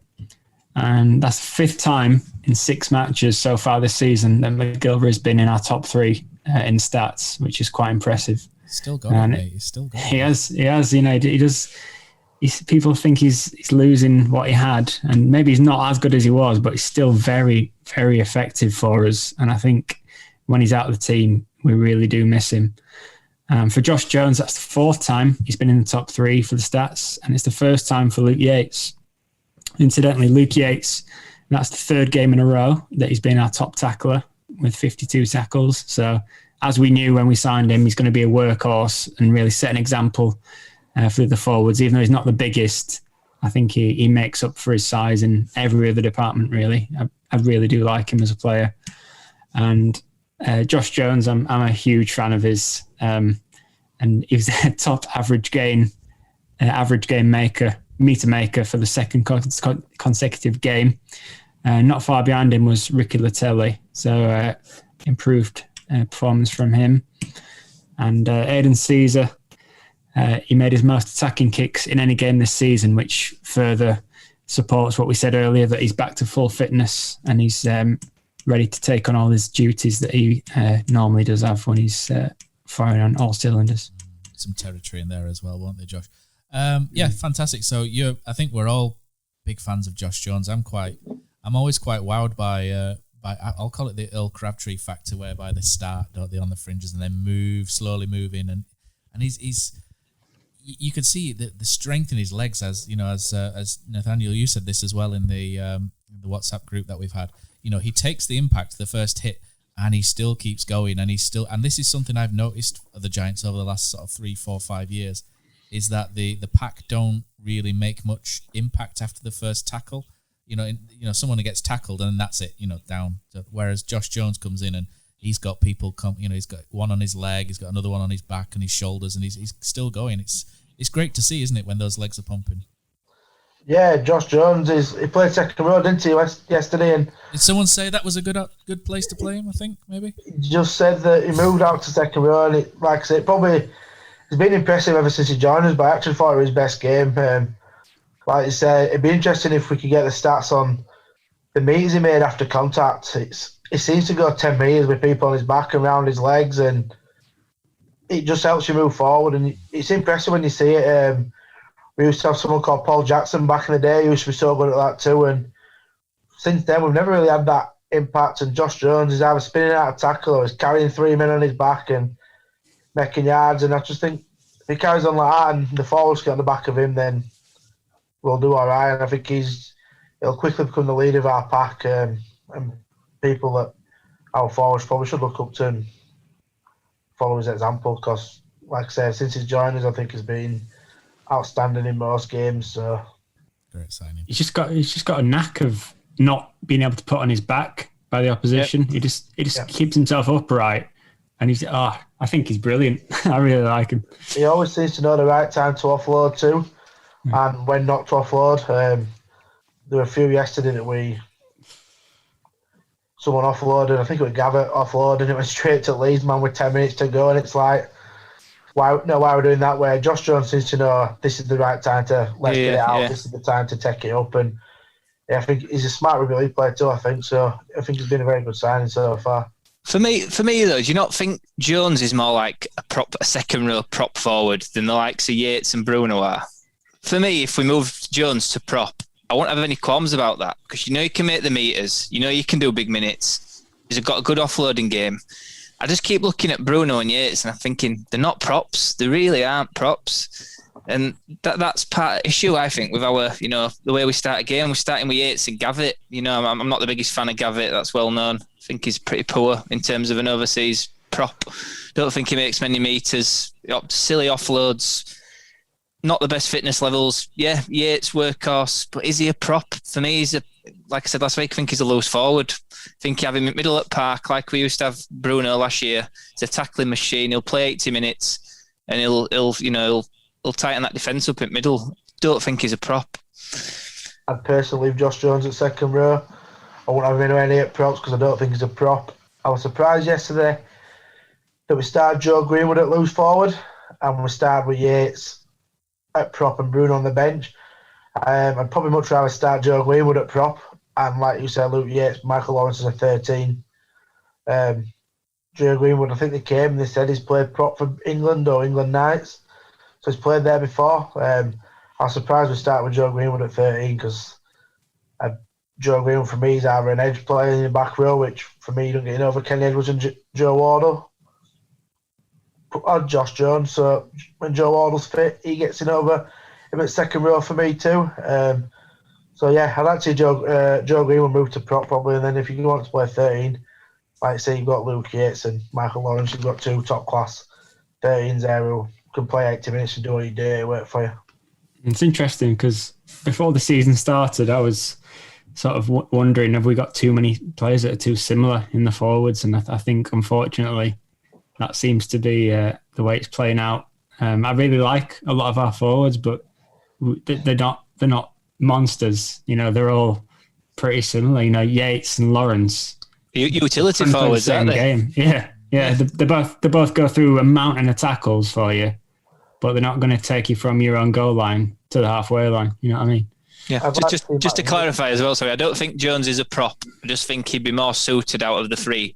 And that's the 5th time in 6 matches so far this season that McGilvray been in our top 3 in stats, which is quite impressive. Still got it, mate. He's still got it. He has. He does. People think he's losing what he had, and maybe he's not as good as he was, but he's still very, very effective for us. And I think when he's out of the team, we really do miss him. For Josh Jones, that's the 4th time he's been in the top 3 for the stats, and it's the 1st time for Luke Yates. Incidentally, Luke Yates, that's the 3rd game in a row that he's been our top tackler with 52 tackles. So as we knew when we signed him, he's going to be a workhorse and really set an example for the forwards. Even though he's not the biggest, I think he makes up for his size in every other department, really. I really do like him as a player. And Josh Jones, I'm a huge fan of his. And he was a top average game meter maker for the 2nd consecutive game. Not far behind him was Ricky Latelli. So improved performance from him. And Aidan Sezer, he made his most attacking kicks in any game this season, which further supports what we said earlier, that he's back to full fitness and he's ready to take on all his duties that he normally does have when he's firing on all cylinders. Some territory in there as well, won't they, Josh? Yeah, fantastic. So I think we're all big fans of Josh Jones. I'm always quite wowed by I'll call it the Earl Crabtree factor, whereby they start, don't they, on the fringes and then slowly move in, and he's you could see the strength in his legs, as Nathaniel, you said this as well in the WhatsApp group that we've had. He takes the impact, the first hit, and he still keeps going, and this is something I've noticed of the Giants over the last sort of 3, 4, 5 years, is that the pack don't really make much impact after the first tackle. Someone gets tackled and that's it, down. Whereas Josh Jones comes in and he's got people he's got one on his leg, he's got another one on his back and his shoulders, and he's still going. It's great to see, isn't it, when those legs are pumping? Yeah, Josh Jones he played second row, didn't he, yesterday? And did someone say that was a good place to play him? I think maybe he just said that he moved out to second row, and like I said, probably he's been impressive ever since he joined us. But I actually thought it was his best game. Like you said, it'd be interesting if we could get the stats on the meters he made after contact. It seems to go 10 metres with people on his back and around his legs, and it just helps you move forward. And it's impressive when you see it. We used to have someone called Paul Jackson back in the day who used to be so good at that too. And since then, we've never really had that impact. And Josh Jones is either spinning out a tackle or he's carrying 3 men on his back and making yards. And I just think if he carries on like that and the forwards get on the back of him, then we'll do all right. And I think he'll quickly become the leader of our pack. And people that our forwards probably should look up to and follow his example. Because, like I said, since he's joined us, I think he's been outstanding in most games. So great signing. He's just got a knack of not being able to put on his back by the opposition. Yep. He just keeps himself upright, and I think he's brilliant. I really like him. He always seems to know the right time to offload too, and when not to offload. There were a few yesterday that someone offloaded. I think it was Gavitt offloaded, and it went straight to Leeds man with 10 minutes to go, and it's like, why we're doing that? Where Josh Jones seems to know this is the right time to get it out. Yeah. This is the time to take it up, and I think he's a smart rugby league player too. I think he's been a very good signing so far. For me though, do you not think Jones is more like a second row prop forward than the likes of Yates and Bruno are? For me, if we move Jones to prop, I won't have any qualms about that, because you can make the meters, you can do big minutes. He's got a good offloading game. I just keep looking at Bruno and Yates and I'm thinking they're not props. They really aren't props. And that's part of the issue, I think, with our, the way we start a game. We're starting with Yates and Gavitt. I'm not the biggest fan of Gavitt. That's well known. I think he's pretty poor in terms of an overseas prop. Don't think he makes many meters. Silly offloads. Not the best fitness levels. Yeah, Yates, workhorse. But is he a prop? For me, like I said last week, I think he's a loose forward. I think you have him in middle at Park, like we used to have Bruno last year. He's a tackling machine. He'll play 80 minutes and he'll tighten that defence up in middle. Don't think he's a prop. I'd personally leave Josh Jones at second row. I won't have him anywhere at props because I don't think he's a prop. I was surprised yesterday that we started Joe Greenwood at loose forward and we started with Yates at prop and Bruno on the bench. I'd probably much rather start Joe Greenwood at prop and, like you said, Luke Yates, Michael Lawrence is a 13. Joe Greenwood, I think they came and they said he's played prop for England or England Knights. So he's played there before. I was surprised we started with Joe Greenwood at 13 because Joe Greenwood for me is either an edge player in the back row, which for me you don't get in over Kenny Edwards and Joe Wardle, or Josh Jones. So when Joe Wardle's fit, he gets in over him at second row for me too. So yeah, I'd like to see Joe Greenwood move to prop probably, and then if you want to play 13, like I say, you've got Luke Yates and Michael Lawrence. You've got two top class 13s there who can play 80 minutes and do all your day work for you. It's interesting because before the season started, I was sort of wondering, have we got too many players that are too similar in the forwards? And I think, unfortunately, that seems to be the way it's playing out. I really like a lot of our forwards, but they're not monsters. They're all pretty similar. Yates and Lawrence, utility forwards, aren't they? Game. Yeah. They both go through a mountain of tackles for you, but they're not going to take you from your own goal line to the halfway line. You know what I mean? Yeah. Just to clarify as well, sorry, I don't think Jones is a prop. I just think he'd be more suited out of the three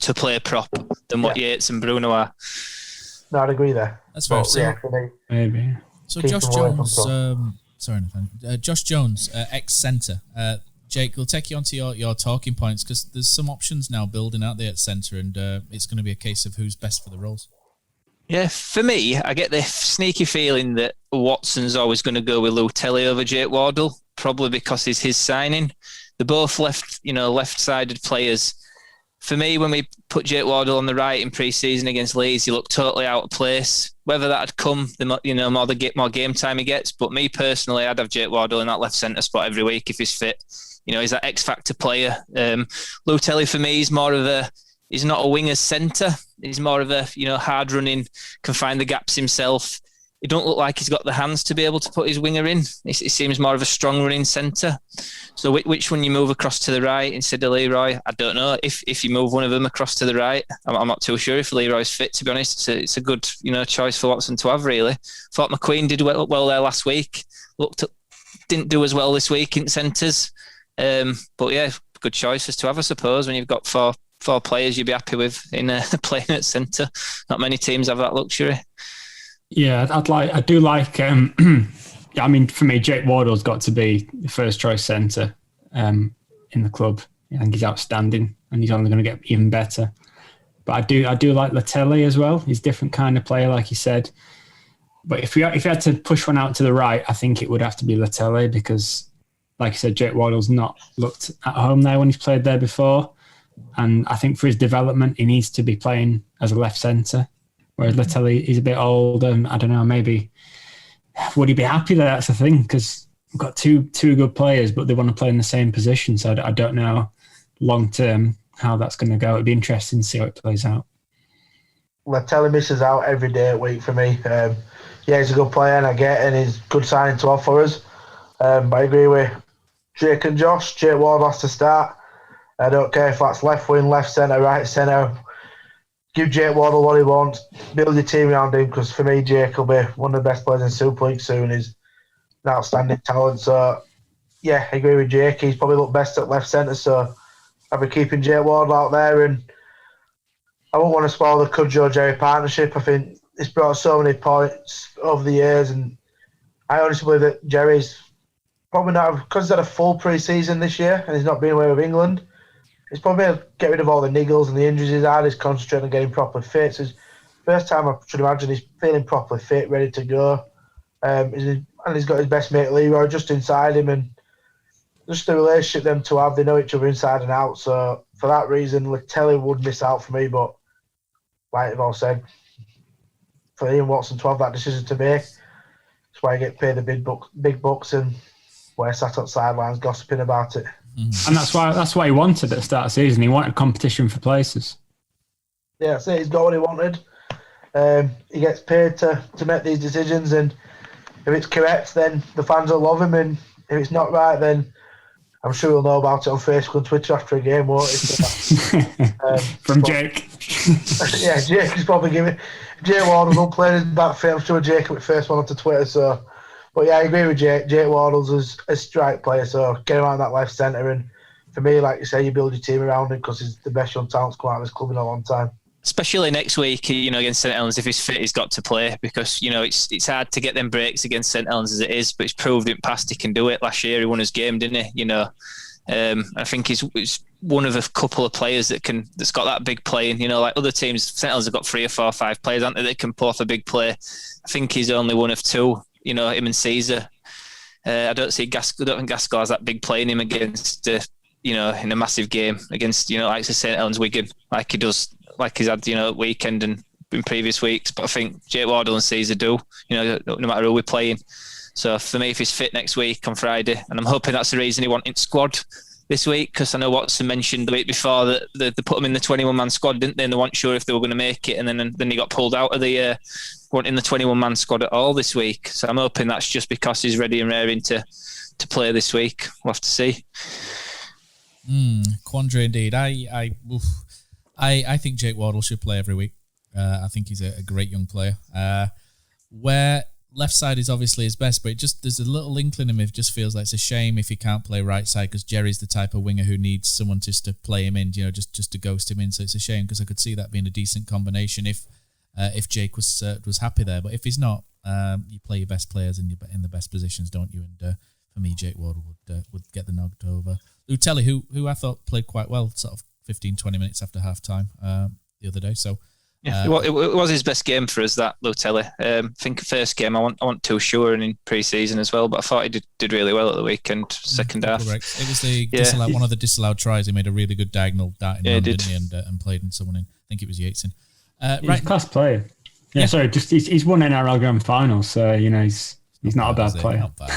to play a prop than what Yates and Bruno are. No, I'd agree there. That's fair. So, maybe. So Josh Jones, sorry, Nathaniel. Josh Jones, ex-centre. Jake, we'll take you onto your talking points because there's some options now building out there at centre, and it's going to be a case of who's best for the roles. Yeah, for me, I get the sneaky feeling that Watson's always going to go with Lutelli over Jake Wardle, probably because it's his signing. They're both left-sided players. For me, when we put Jake Wardle on the right in pre-season against Leeds, he looked totally out of place. Whether that had come, more game time he gets. But me personally, I'd have Jake Wardle in that left centre spot every week if he's fit. He's that X-factor player. Lutelli for me is more of he's not a winger's centre. He's more of a, hard running, can find the gaps himself. He don't look like he's got the hands to be able to put his winger in. He seems more of a strong running centre. So which one you move across to the right instead of Leroy? I don't know. If you move one of them across to the right, I'm not too sure if Leroy's fit, to be honest. It's a good, choice for Watson to have, really. Thought McQueen did well there last week. Didn't do as well this week in centres. But yeah, good choices to have, I suppose, when you've got four players you'd be happy with in playing at centre. Not many teams have that luxury. Yeah, I do like. For me, Jake Wardle's got to be the first choice centre in the club. I think he's outstanding, and he's only going to get even better. But I do like Lutelli as well. He's a different kind of player, like you said. But if you had to push one out to the right, I think it would have to be Lutelli because, like you said, Jake Wardle's not looked at home there when he's played there before. And I think for his development, he needs to be playing as a left centre. Whereas Letelli, he's a bit older, and I don't know, maybe would he be happy there? That's the thing, because we've got two good players, but they want to play in the same position. So I don't know long term how that's going to go. It'd be interesting to see how it plays out. Letelli misses out every day of week for me. He's a good player, and I get, and he's good signing to offer us. But I agree with Jake and Josh. Jake Ward has to start. I don't care if that's left wing, left centre, right centre. Give Jake Wardle what he wants. Build your team around him, because for me, Jake will be one of the best players in Super League soon. He's an outstanding talent. So, I agree with Jake. He's probably looked best at left centre, so I'll be keeping Jake Wardle out there. And I won't want to spoil the Cudjoe-Jerry partnership. I think it's brought so many points over the years, and I honestly believe that Jerry's probably not, because he's had a full pre-season this year and he's not been away with England. He's probably going to get rid of all the niggles and the injuries he's had. He's concentrating on getting properly fit. So it's the first time I should imagine he's feeling properly fit, ready to go. And he's got his best mate Leroy just inside him, and just the relationship them two have. They know each other inside and out. So for that reason, Letelli would miss out for me. But like I've all said, for Ian Watson to have that decision to make, that's why you get paid the big bucks, and we're sat on sidelines gossiping about it. And that's why he wanted at the start of the season. He wanted competition for places. Yeah, so he's got what he wanted. He gets paid to make these decisions, and if it's correct, then the fans will love him, and if it's not right, then I'm sure we'll know about it on Facebook and Twitter after a game, won't it? From Jake. Yeah, Jake is probably giving. Jake Wardle's unplayed that fit. I'm sure Jake will be the first one onto Twitter. So, but yeah, I agree with Jake. Jake Wardle's a strike player, so get him out that left centre. And for me, like you say, you build your team around him, because he's the best young talent to come out of this club in a long time. Especially next week, against St Helens, if he's fit, he's got to play, because it's hard to get them breaks against St Helens as it is, but he's proved in the past he can do it. Last year he won his game, didn't he? I think he's one of a couple of players that's got that big play. And like other teams, St Helens have got 3 or 4 or 5 players, aren't they, that can pull off a big play. I think he's only one of 2. Him and Sezer. I don't think Gaskell has that big play in him against in a massive game against like St Helens, Wigan, like he does. Like he's had, weekend and in previous weeks. But I think Jake Wardle and Sezer do, no matter who we're playing. So for me, if he's fit next week on Friday, and I'm hoping that's the reason he wanted squad this week, because I know Watson mentioned the week before that they put him in the 21-man squad, didn't they? And they weren't sure if they were going to make it. And then he got pulled out of the weren't in the 21-man squad at all this week. So I'm hoping that's just because he's ready and raring to play this week. We'll have to see. Quandary indeed. I think Jake Wardle should play every week. I think he's a great young player. Where left side is obviously his best, but there's a little inkling in him. It just feels like it's a shame if he can't play right side, because Jerry's the type of winger who needs someone just to play him in, just to ghost him in. So it's a shame, because I could see that being a decent combination if Jake was happy there. But if he's not, you play your best players in the best positions, don't you? And for me, Jake Wardle would get the nod over Letelli, who I thought played quite well, sort of 15-20 minutes after half time the other day. So it was his best game for us, that Letelli. I think first game I want too sure, and in pre-season as well, but I thought he did really well at the weekend, second half. Correct. It was the one of the disallowed tries. He made a really good diagonal dart in didn't he? And played in someone in. I think it was Yateson. He's a class player. Yeah, sorry, just he's won NRL Grand Final, so he's not a bad player. Not bad.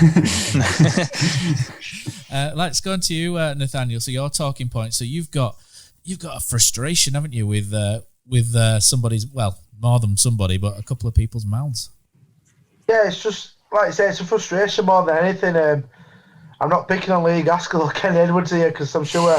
Let's go on to you, Nathaniel. So your talking point. So you've got a frustration, haven't you, with somebody's, well, more than somebody, but a couple of people's mouths. Yeah, it's just, like I say, it's a frustration more than anything. I'm not picking on Lee Gaskell or Ken Edwards here, because I'm sure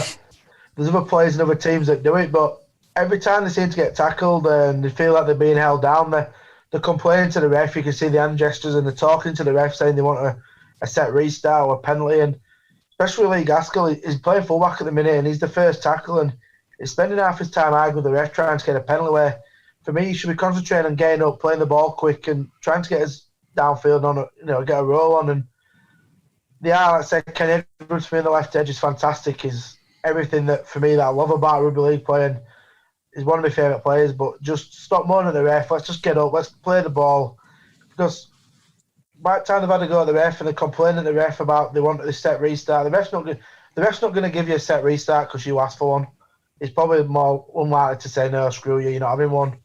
there's other players and other teams that do it, but every time they seem to get tackled and they feel like they're being held down, they're complaining to the ref. You can see the hand gestures, and they're talking to the ref saying they want a set restart or a penalty. And especially Lee Gaskell, he's playing fullback at the minute, and he's the first tackle, and he's spending half his time arguing with the ref trying to get a penalty, where for me he should be concentrating on getting up, playing the ball quick, and trying to get his downfield on, get a roll on. And like I said, Ken Edwards for me on the left edge is fantastic. He's everything that for me that I love about rugby league playing. He's one of my favourite players, but just stop moaning at the ref. Let's just get up. Let's play the ball. Because by the time they've had to go at the ref and they're complaining at the ref about they want a set restart, the ref's not going to give you a set restart because you asked for one. he's probably more unlikely to say, no, screw you, you're not having one.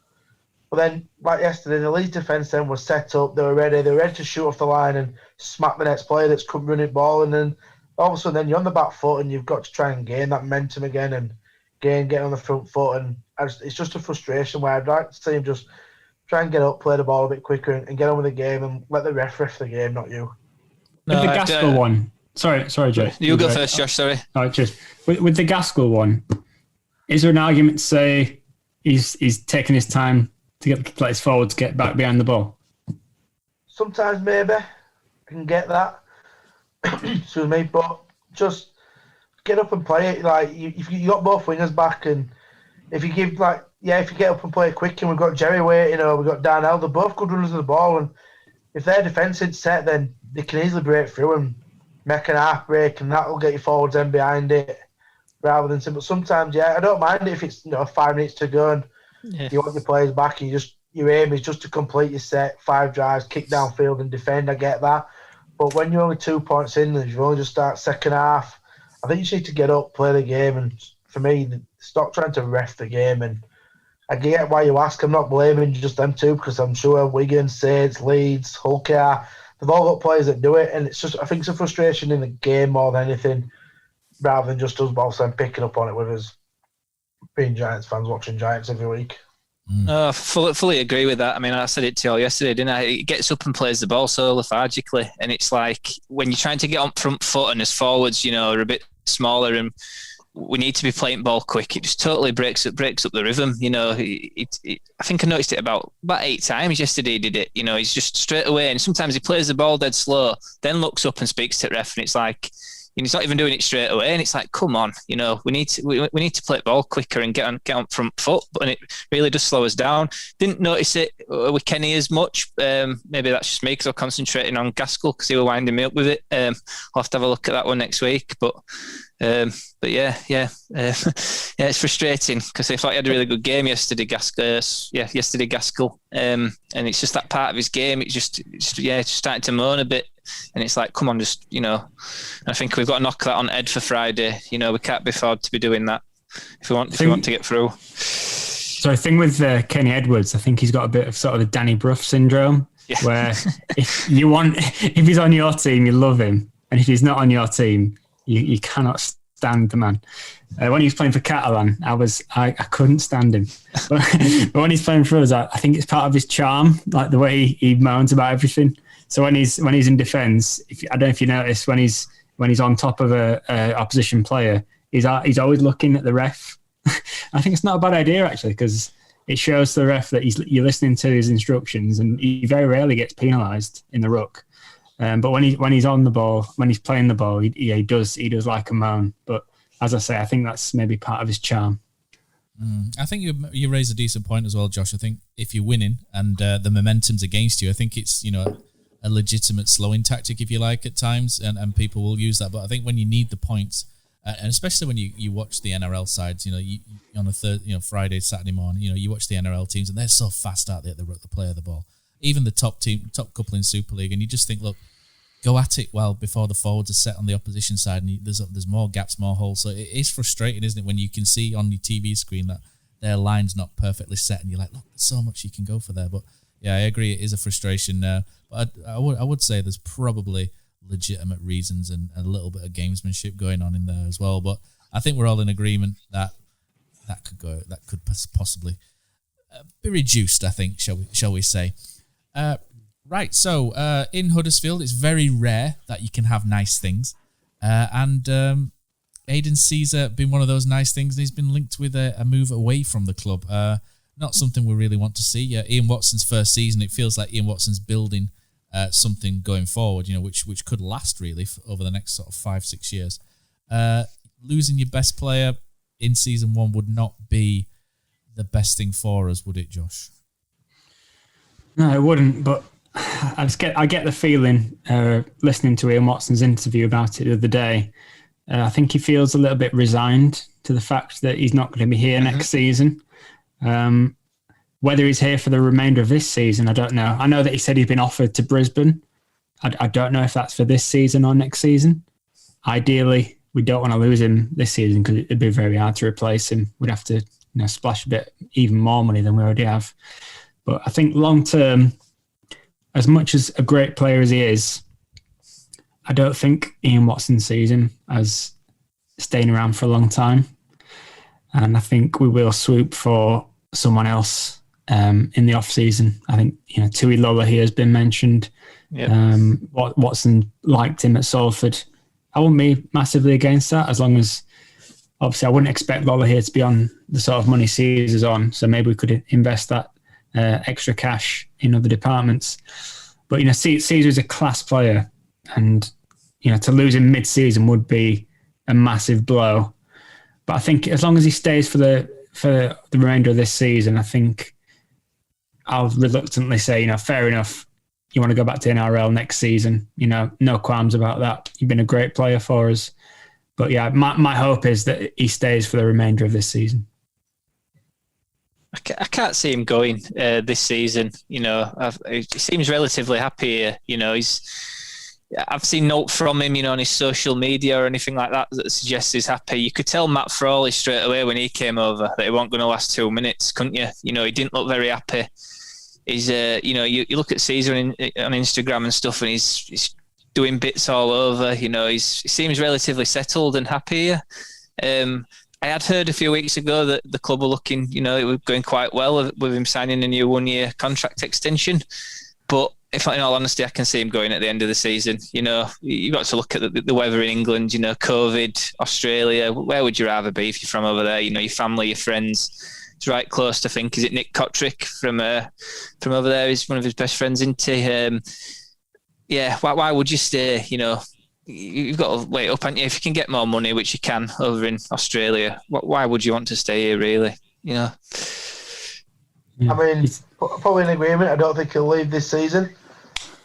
But then, like yesterday, the Leeds defence then was set up. They were ready to shoot off the line and smack the next player that's come running ball. And then all of a sudden, then you're on the back foot and you've got to try and gain that momentum again and get on the front foot. And it's just a frustration where I'd like to see him just try and get up, play the ball a bit quicker and get on with the game and let the ref the game, not you. With the Gaskell one, sorry, Joe. You go first, Josh, sorry. Oh, just with the Gaskell one, is there an argument to say he's taking his time to let his forwards get back behind the ball? Sometimes maybe I can get that. Excuse me, but just get up and play it. Like if you got both wingers back, and if you give if you get up and play it quick, and we've got Jerry waiting or we've got Darnell, they're both good runners of the ball, and if their defence is set, then they can easily break through and make an half break, and that'll get your forwards in behind it rather than. But sometimes, I don't mind it if it's 5 minutes to go and you want your players back, and your aim is just to complete your set, 5 drives, kick downfield and defend. I get that, but when you're only 2 points in and you've only just started second half, I think you just need to get up, play the game, and for me, stop trying to ref the game. And I get why you ask. I'm not blaming just them two, because I'm sure Wigan, Saints, Leeds, Hull, they've all got players that do it, and it's just, I think it's a frustration in the game more than anything, rather than just us both picking up on it with us being Giants fans watching Giants every week. Fully agree with that. I mean, I said it to you all yesterday, didn't I? It gets up and plays the ball so lethargically, and it's like when you're trying to get on front foot and as forwards, are a bit smaller and we need to be playing ball quick, it just totally breaks up the rhythm. I think I noticed it about 8 times yesterday. He did it. He's just straight away, and sometimes he plays the ball dead slow, then looks up and speaks to the ref, and it's like, he's not even doing it straight away, and it's like, come on, we need to play ball quicker and get on front foot, but it really does slow us down. Didn't notice it with Kenny as much. Maybe that's just me because I'm concentrating on Gaskell because he was winding me up with it. I'll have to have a look at that one next week, but it's frustrating because I thought he had a really good game yesterday, Gaskell. And it's just that part of his game. It's just starting to moan a bit. And it's like, come on, just, I think we've got to knock that on Ed for Friday. We can't be afford to be doing that if we want to get through. So the thing with Kenny Edwards, I think he's got a bit of sort of the Danny Brough syndrome, where if he's on your team, you love him. And if he's not on your team, you cannot stand the man. When he was playing for Catalan, I couldn't stand him. But when he's playing for us, I think it's part of his charm, like the way he moans about everything. So when he's in defence, I don't know if you notice, when he's on top of a opposition player, he's always looking at the ref. I think it's not a bad idea actually, because it shows the ref that you're listening to his instructions, and he very rarely gets penalised in the ruck. But when he's on the ball, when he's playing the ball, he does like a moan. But as I say, I think that's maybe part of his charm. I think you raise a decent point as well, Josh. I think if you're winning and the momentum's against you, I think it's a legitimate slowing tactic, if you like, at times, and people will use that. But I think when you need the points, and especially when you watch the NRL sides, you on a Friday, Saturday morning, you watch the NRL teams, and they're so fast out there at the play of the ball. Even the top couple in Super League, and you just think, look, go at it before the forwards are set on the opposition side, and there's more gaps, more holes. So it is frustrating, isn't it, when you can see on your TV screen that their line's not perfectly set, and you're like, look, there's so much you can go for there. But yeah, I agree, it is a frustration. But I would say there's probably legitimate reasons and a little bit of gamesmanship going on in there as well. But I think we're all in agreement that could possibly be reduced, I think, shall we say. Right, so in Huddersfield, it's very rare that you can have nice things. And Aidan Sezer been one of those nice things, and he's been linked with a move away from the club. Not something we really want to see. Ian Watson's first season, it feels like Ian Watson's building something going forward, which could last really over the next sort of 5-6 years. Losing your best player in season 1 would not be the best thing for us, would it, Josh? No, it wouldn't, but I get the feeling, listening to Ian Watson's interview about it the other day, I think he feels a little bit resigned to the fact that he's not going to be here next season. Whether he's here for the remainder of this season, I don't know. I know that he said he's been offered to Brisbane. I don't know if that's for this season or next season. Ideally, we don't want to lose him this season because it'd be very hard to replace him. We'd have to splash a bit even more money than we already have. But I think long term, as much as a great player as he is, I don't think Ian Watson sees him as staying around for a long time. And I think we will swoop for someone else in the off season. I think Tui Lola here has been mentioned. Yep. Watson liked him at Salford. I wouldn't be massively against that, as long as obviously I wouldn't expect Lola here to be on the sort of money Caesar's on. So maybe we could invest that extra cash in other departments. But Caesar is a class player, and to lose him mid-season would be a massive blow. But I think as long as he stays for the remainder of this season, I think I'll reluctantly say, fair enough. You want to go back to NRL next season, no qualms about that. You've been a great player for us. But yeah, my hope is that he stays for the remainder of this season. I can't see him going this season. He seems relatively happy here. I've seen notes from him, on his social media or anything like that suggests he's happy. You could tell Matt Frawley straight away when he came over that he wasn't going to last 2 minutes, couldn't you? He didn't look very happy. He's, you look at Caesar on Instagram and stuff, and he's doing bits all over. He seems relatively settled and happy here. I had heard a few weeks ago that the club were looking, it was going quite well with him signing a new 1-year contract extension. But if in all honesty, I can see him going at the end of the season. You've got to look at the weather in England, COVID, Australia. Where would you rather be if you're from over there? Your family, your friends. It's right close to think. Is it Nick Kotrick from over there? He's one of his best friends, isn't he? Why would you stay? You've got to wait up, haven't you? If you can get more money, which you can over in Australia, why would you want to stay here, really? I mean, probably in agreement. I don't think he'll leave this season.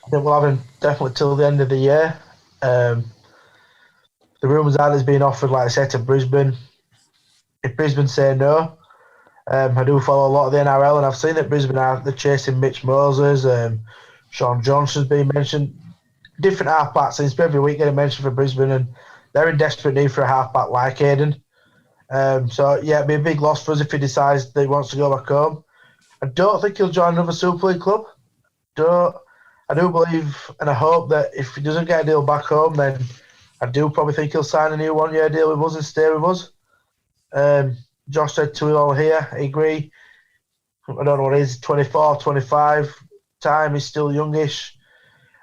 I think we'll have him definitely till the end of the year. The rumours are he's being offered, like I said, to Brisbane. If Brisbane say no, I do follow a lot of the NRL, and I've seen that Brisbane they're chasing Mitch Moses. Sean Johnson's been mentioned. Different halfbacks seems to every week getting mentioned for Brisbane, and they're in desperate need for a halfback like Aidan. It'd be a big loss for us if he decides that he wants to go back home. I don't think he'll join another Super League club. I do believe and I hope that if he doesn't get a deal back home, then I do probably think he'll sign a new 1-year deal with us and stay with us. Josh said to it all here, I agree. I don't know what it is, 24, 25. Time is still youngish.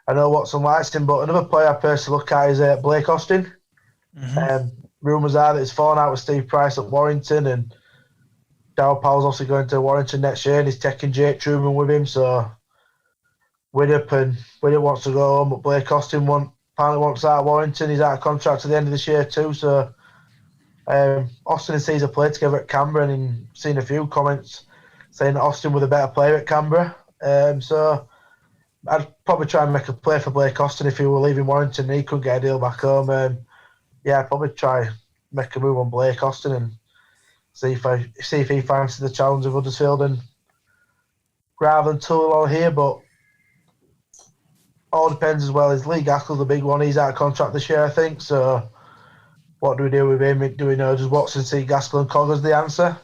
I know Watson likes him, but another player I personally look at is Blake Austin. Mm-hmm. Rumours are that he's fallen out with Steve Price at Warrington, and Darryl Powell's also going to Warrington next year, and he's taking Jake Truman with him. So Widdop wants to go home, but Blake Austin apparently wants out of Warrington. He's out of contract at the end of this year too. So Austin and Caesar played together at Canberra, and I've seen a few comments saying that Austin was a better player at Canberra. So I'd probably try and make a play for Blake Austin if he were leaving Warrington and he couldn't get a deal back home. I'd probably try make a move on Blake Austin and see if he fancies the challenge of Huddersfield, and rather than Tullal here. But all depends as well. Is Lee Gaskell the big one? He's out of contract this year, I think. So what do we do with him? Do we know, does Watson see Gaskell and Coggers the answer?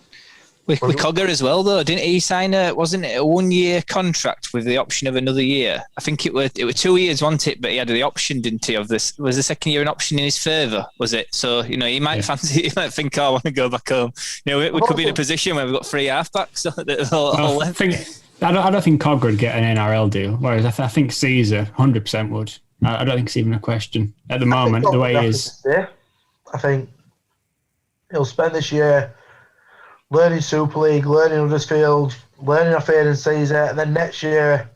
With Cogger as well, though, didn't he sign wasn't it a 1-year contract with the option of another year? I think it was 2 years, wasn't it? But he had the option, didn't he, of this? Was the second year an option in his favour, was it? So, he might fancy, he might think, I want to go back home. We could be in a position where we've got 3 halfbacks. I don't think Cogger would get an NRL deal, whereas I think Caesar 100% would. I don't think it's even a question at the moment, the way he is. I think he'll spend this year learning Super League, learning Huddersfield, learning off Aidan Sezer, and then next year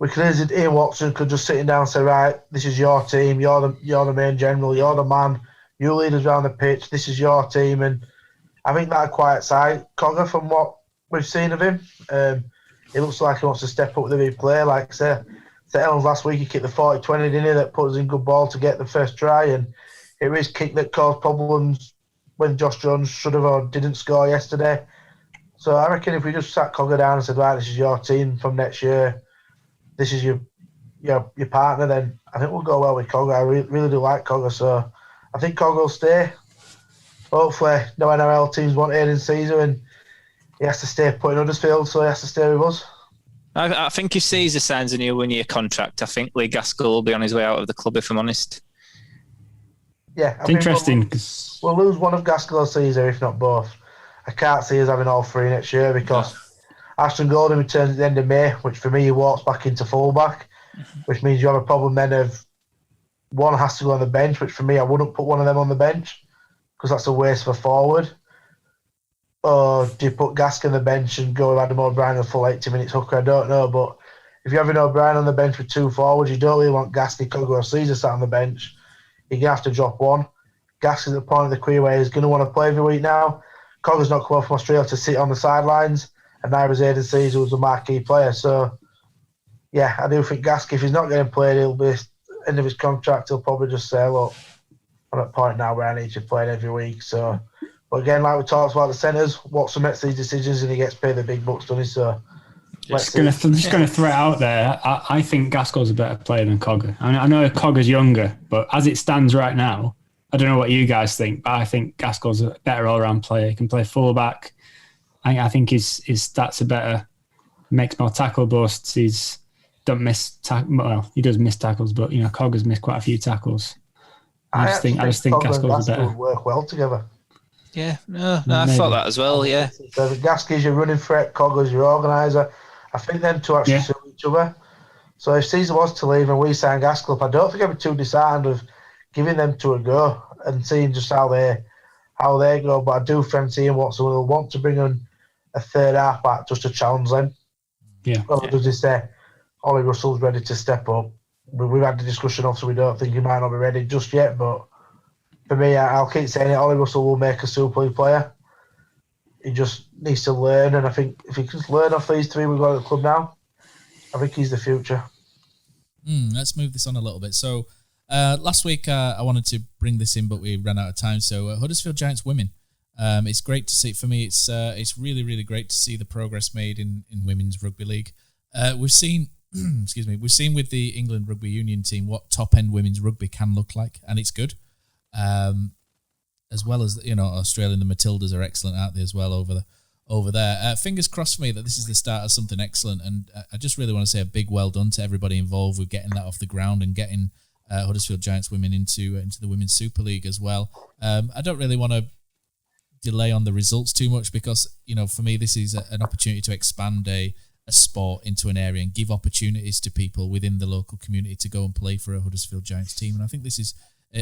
Ian Watson could just sit him down and say, right, this is your team, you're the main general, you're the man, you lead us around the pitch, this is your team. And I think that'd quite excite Cogger from what we've seen of him. It looks like he wants to step up with the big player. Like I said, St Helens last week, he kicked the 40-20, didn't he, that put us in good ball to get the first try, and it was his kick that caused problems when Josh Jones should have or didn't score yesterday. So I reckon if we just sat Cogger down and said, right, this is your team from next year, this is your partner, then I think we'll go well with Cogger. I really do like Cogger, so I think Cog will stay. Hopefully, no NRL teams want Aidan Sezer, and he has to stay put in Huddersfield, so he has to stay with us. I think if Sezer signs a new one-year contract, I think Lee Gaskell will be on his way out of the club, if I'm honest. Yeah, it's interesting. We'll lose one of Gaskell or Sezer, if not both. I can't see us having all three next year because Ashton Gordon returns at the end of May, which for me he walks back into fullback, which means you have a problem then of one has to go on the bench, which for me I wouldn't put one of them on the bench because that's a waste of a forward. Or do you put Gaskell on the bench and go with Adam O'Brien a full 80 minutes hooker? I don't know, but if you have an O'Brien on the bench with two forwards, you don't really want Gaskell, Cogger or Sezer sat on the bench. You're going to have to drop one. Gaskell's at the point of the career where he's going to want to play every week now. Cogger's not come up from Australia to sit on the sidelines, and neither is Aidan Sezer, who's a marquee player. So, yeah, I do think Gaskell, if he's not getting played, he'll be end of his contract. He'll probably just say, look, I'm at a point now where I need to play every week. So, but again, like we talked about the centres, Watson makes these decisions and he gets paid the big bucks, doesn't he? So, just going to throw it out there. I think Gaskell's a better player than Cogger. I know Cogger's younger, but as it stands right now, I don't know what you guys think, but I think Gaskell's a better all-round player. He can play full-back. I think his stats are better. Makes more tackle busts. He's don't miss he does miss tackles, but Cogger's missed quite a few tackles. I just think Gaskell's better. Would work well together. Yeah, I thought that as well. Yeah, so Gaskell's your running threat, Cogger's your organiser. I think them two actually suit each other. So if Sezer was to leave and we sign Gaskell up, I don't think I'd be too disheartened of giving them two a go and seeing just how they go. But I do fancy Ian Watson will want to bring in a third half back just to challenge them. Yeah. Or does he say Ollie Russell's ready to step up? We've had the discussion, obviously we don't think he might not be ready just yet, but for me, I'll keep saying it, Ollie Russell will make a Super League player. He just needs to learn, and I think if he can learn off these three we've got at the club now, I think he's the future. Let's move this on a little bit. So last week I wanted to bring this in, but we ran out of time. So Huddersfield Giants Women. It's great to see. For me, it's really, really great to see the progress made in women's rugby league. We've seen, we've seen with the England Rugby Union team what top end women's rugby can look like, and it's good. As well as Australia, the Matildas are excellent, aren't they, as well over there. Fingers crossed for me that this is the start of something excellent, and I just really want to say a big well done to everybody involved with getting that off the ground and getting Huddersfield Giants Women into the Women's Super League as well. I don't really want to delay on the results too much because, for me, this is an opportunity to expand a sport into an area and give opportunities to people within the local community to go and play for a Huddersfield Giants team. And I think this is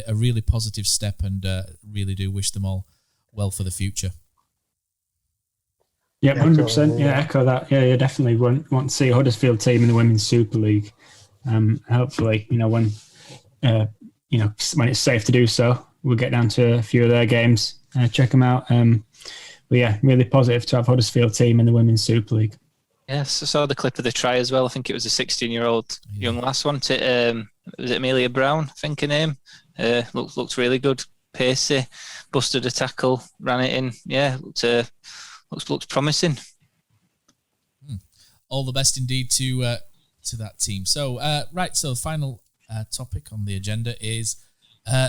a really positive step, and really do wish them all well for the future. Yeah, 100%. Yeah, echo that. Yeah, definitely want to see a Huddersfield team in the Women's Super League. Hopefully, when it's safe to do so, we'll get down to a few of their games, check them out. But yeah, really positive to have Huddersfield team in the Women's Super League. Yes, I saw the clip of the try as well. I think it was a 16-year-old young lass, wasn't it? Was it Amelia Brown, I think her name? Looked really good, pacey, busted a tackle, ran it in. Yeah, looks promising. All the best indeed to that team. So so final topic on the agenda is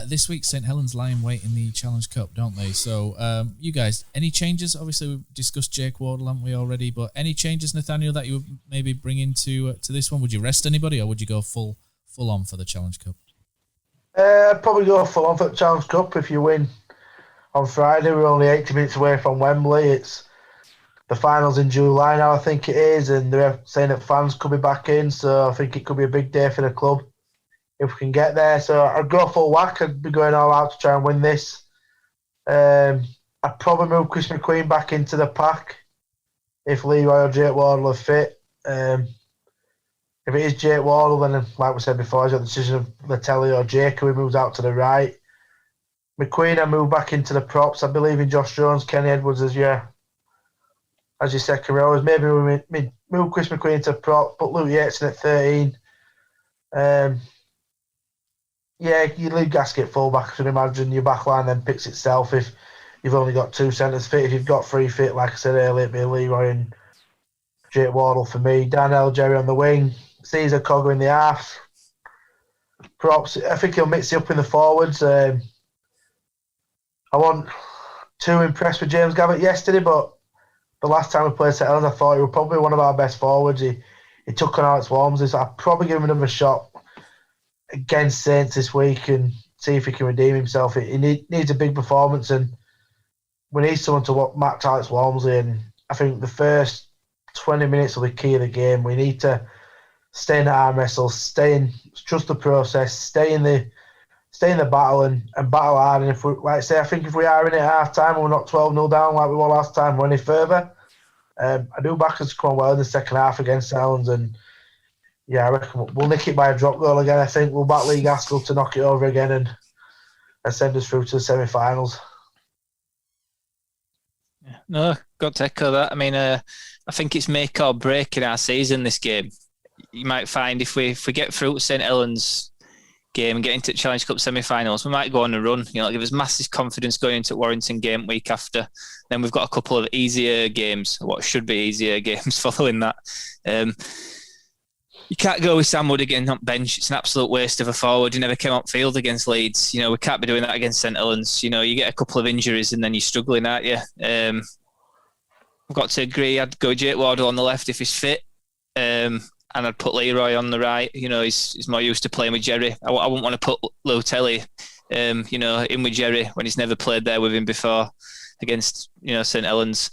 this week St Helens lie in wait in the Challenge Cup, don't they? So you guys, any changes? Obviously we've discussed Jake Wardle, haven't we, already? But any changes, Nathaniel, that you would maybe bring into to this one? Would you rest anybody, or would you go full on for the Challenge Cup? Probably go full on for the Challenge Cup. If you win on Friday, we're only 80 minutes away from Wembley. It's the finals in July now, I think it is, and they're saying that fans could be back in, so I think it could be a big day for the club if we can get there. So I'd go full whack. I'd be going all out to try and win this. I'd probably move Chris McQueen back into the pack if Leroy or Jake Wardle are fit. If it is Jake Wardle, then, like we said before, he's got the decision of Latelli or Jake, who moves out to the right. McQueen, I move back into the props. I believe in Josh Jones, Kenny Edwards as your second rowers. Maybe we move Chris McQueen into prop, put Luke Yates in at 13. You leave Gasket fullback. I should imagine your back line then picks itself if you've only got two centres fit. If you've got three fit, like I said earlier, it'd be Leroy and Jake Wardle for me. Darnell Jerry on the wing. Sezer Cogger in the half. Props, I think he'll mix it up in the forwards. I wasn't too impressed with James Gavitt yesterday, but the last time we played St Helens, I thought he was probably one of our best forwards. He took on Alex Walmsley, so I'd probably give him a shot against Saints this week and see if he can redeem himself. He needs a big performance, and we need someone to match Alex Walmsley. And I think the first 20 minutes will be key of the game. We need to stay in the arm wrestle, trust the process, stay in the battle and battle hard. And if we, like I say, I think if we are in it at half time and we're not 12-0 down like we were last time or any further, I do back us to come on well in the second half against St Helens. And yeah, I reckon we'll nick it by a drop goal again. I think we'll back Lee Gaskell to knock it over again and send us through to the semi-finals. No, got to echo that. I mean, I think it's make or break in our season, this game. You might find if we get through to St Helens game and get into Challenge Cup semi-finals, we might go on a run. You know, give us massive confidence going into Warrington game week after. Then we've got a couple of easier games, what should be easier games following that. You can't go with Sam Wood again on bench. It's an absolute waste of a forward. He never came up field against Leeds. You know, we can't be doing that against St Helens. You know, you get a couple of injuries and then you're struggling, aren't you? I've got to agree. I'd go Jake Wardle on the left if he's fit. And I'd put Leroy on the right. You know, he's more used to playing with Jerry. I wouldn't want to put Lotelli, you know, in with Jerry when he's never played there with him before against, you know, St Helens.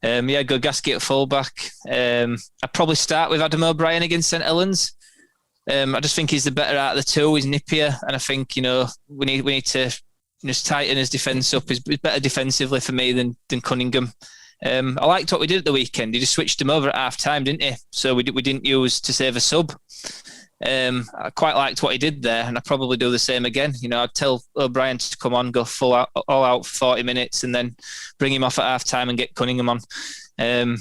Yeah, go Gasky at fullback. I'd probably start with Adam O'Brien against St Helens. I just think he's the better out of the two. He's nippier, and I think, you know, we need to just tighten his defence up. He's better defensively for me than Cunningham. I liked what we did at the weekend. He just switched him over at half time, didn't he? So we didn't use to save a sub. I quite liked what he did there, and I'd probably do the same again. You know, I'd tell O'Brien to come on, go all out for 40 minutes, and then bring him off at half time and get Cunningham on. And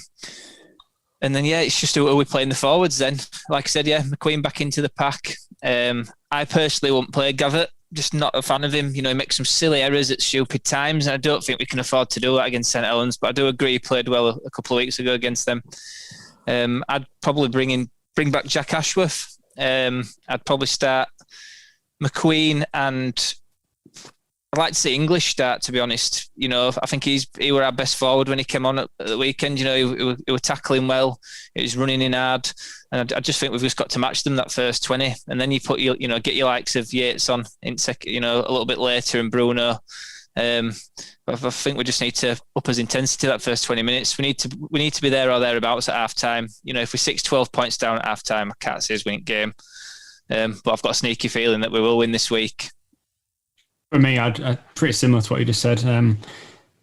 then, yeah, it's just who are we playing the forwards then? Like I said, yeah, McQueen back into the pack. I personally won't play Gavitt. Just not a fan of him. You know, he makes some silly errors at stupid times, and I don't think we can afford to do that against St Helens. But I do agree he played well a couple of weeks ago against them. I'd probably bring back Jack Ashworth. I'd probably start McQueen, and I'd like to see English start, to be honest. You know, I think he were our best forward when he came on at the weekend. You know, he were tackling well, he was running in hard, and I just think we've just got to match them that first 20, and then you put get your likes of Yates on in you know, a little bit later, and Bruno. But I think we just need to up his intensity that first 20 minutes. We need to be there or thereabouts at half time. You know, if we're 6-12 points down at half time, I can't see us winning game. But I've got a sneaky feeling that we will win this week. For me, I'd pretty similar to what you just said.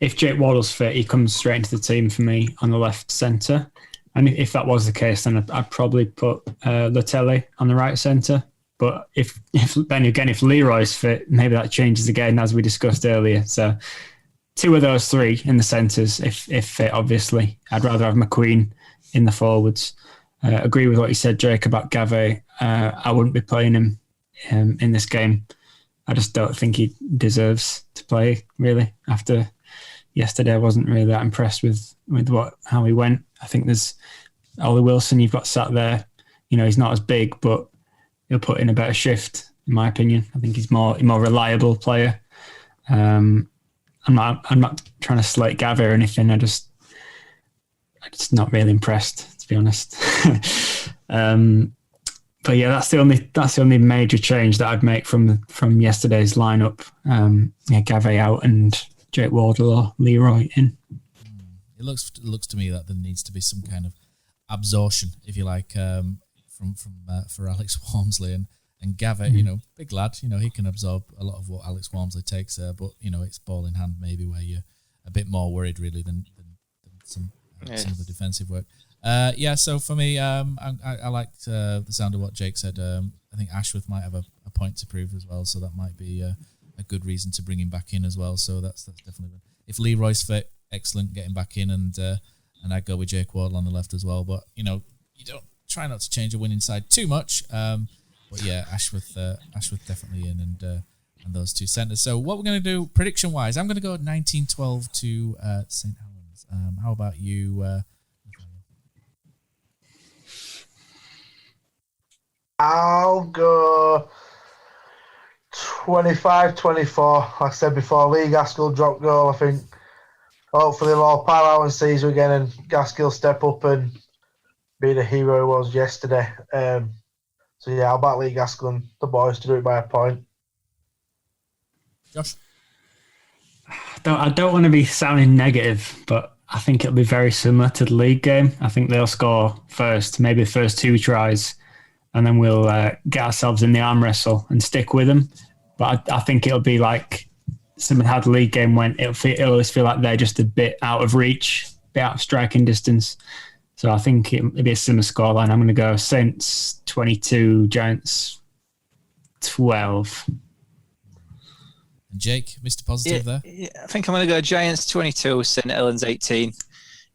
If Jake Wardle's fit, he comes straight into the team for me on the left centre. And if that was the case, then I'd probably put Lotelli on the right centre. But if Leroy's fit, maybe that changes again, as we discussed earlier. So 2 of those 3 in the centres, if fit, obviously. I'd rather have McQueen in the forwards. Agree with what you said, Jake, about Gave. I wouldn't be playing him in this game. I just don't think he deserves to play, really. After yesterday, I wasn't really that impressed with how he went. I think there's Ollie Wilson you've got sat there. You know, he's not as big, but he'll put in a better shift, in my opinion. I think he's a more reliable player. I'm not trying to slate Gavi or anything. I'm just not really impressed, to be honest. But yeah, that's the only major change that I'd make from yesterday's lineup. Gavi out and Jake Wardle or Leroy in. It looks to me that there needs to be some kind of absorption, if you like, for Alex Walmsley and Gavi. You know, big lad. You know, he can absorb a lot of what Alex Walmsley takes. But you know, it's ball in hand maybe where you're a bit more worried really than some of the defensive work. So for me, I liked the sound of what Jake said. I think Ashworth might have a point to prove as well, so that might be a good reason to bring him back in as well. So that's definitely good. If Leroy's fit, excellent, get him back in, and I'd go with Jake Wardle on the left as well. But you know, you don't try not to change a winning side too much. But yeah, Ashworth definitely in, and those 2 centres. So what we're going to do prediction wise, I'm going to go 19-12 to St Helens. How about you? I'll go 25-24. Like I said before, Lee Gaskell dropped goal. I think hopefully they'll all pile out and Sezer again and Gaskell step up and be the hero he was yesterday. So yeah, I'll back Lee Gaskell and the boys to do it by a point. Josh? I don't want to be sounding negative, but I think it'll be very similar to the league game. I think they'll score first, maybe the first 2 tries, and then we'll get ourselves in the arm wrestle and stick with them. But I think it'll be like similar how the league game went. It'll always feel like they're just a bit out of reach, a bit out of striking distance. So I think it'll be a similar scoreline. I'm going to go Saints 22, Giants 12. And Jake, Mr. Positive there? Yeah, I think I'm going to go Giants 22, St Helens 18.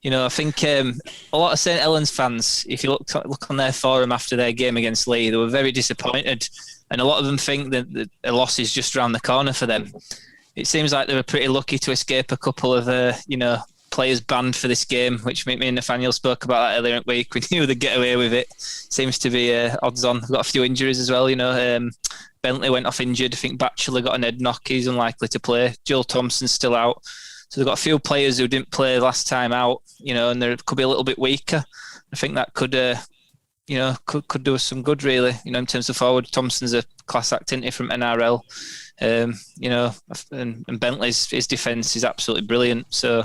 You know, I think a lot of St Helens fans, if you look on their forum after their game against Lee, they were very disappointed. And a lot of them think that a loss is just around the corner for them. It seems like they were pretty lucky to escape a couple of, players banned for this game, which me and Nathaniel spoke about that earlier in the week. We knew they'd get away with it. Seems to be odds on. We've got a few injuries as well, Bentley went off injured. I think Batchelor got an head knock. He's unlikely to play. Joel Thompson's still out. So they've got a few players who didn't play last time out, and they could be a little bit weaker. I think that could do us some good, really, in terms of forward. Thompson's a class act, isn't he, from NRL. And Bentley's his defence is absolutely brilliant. So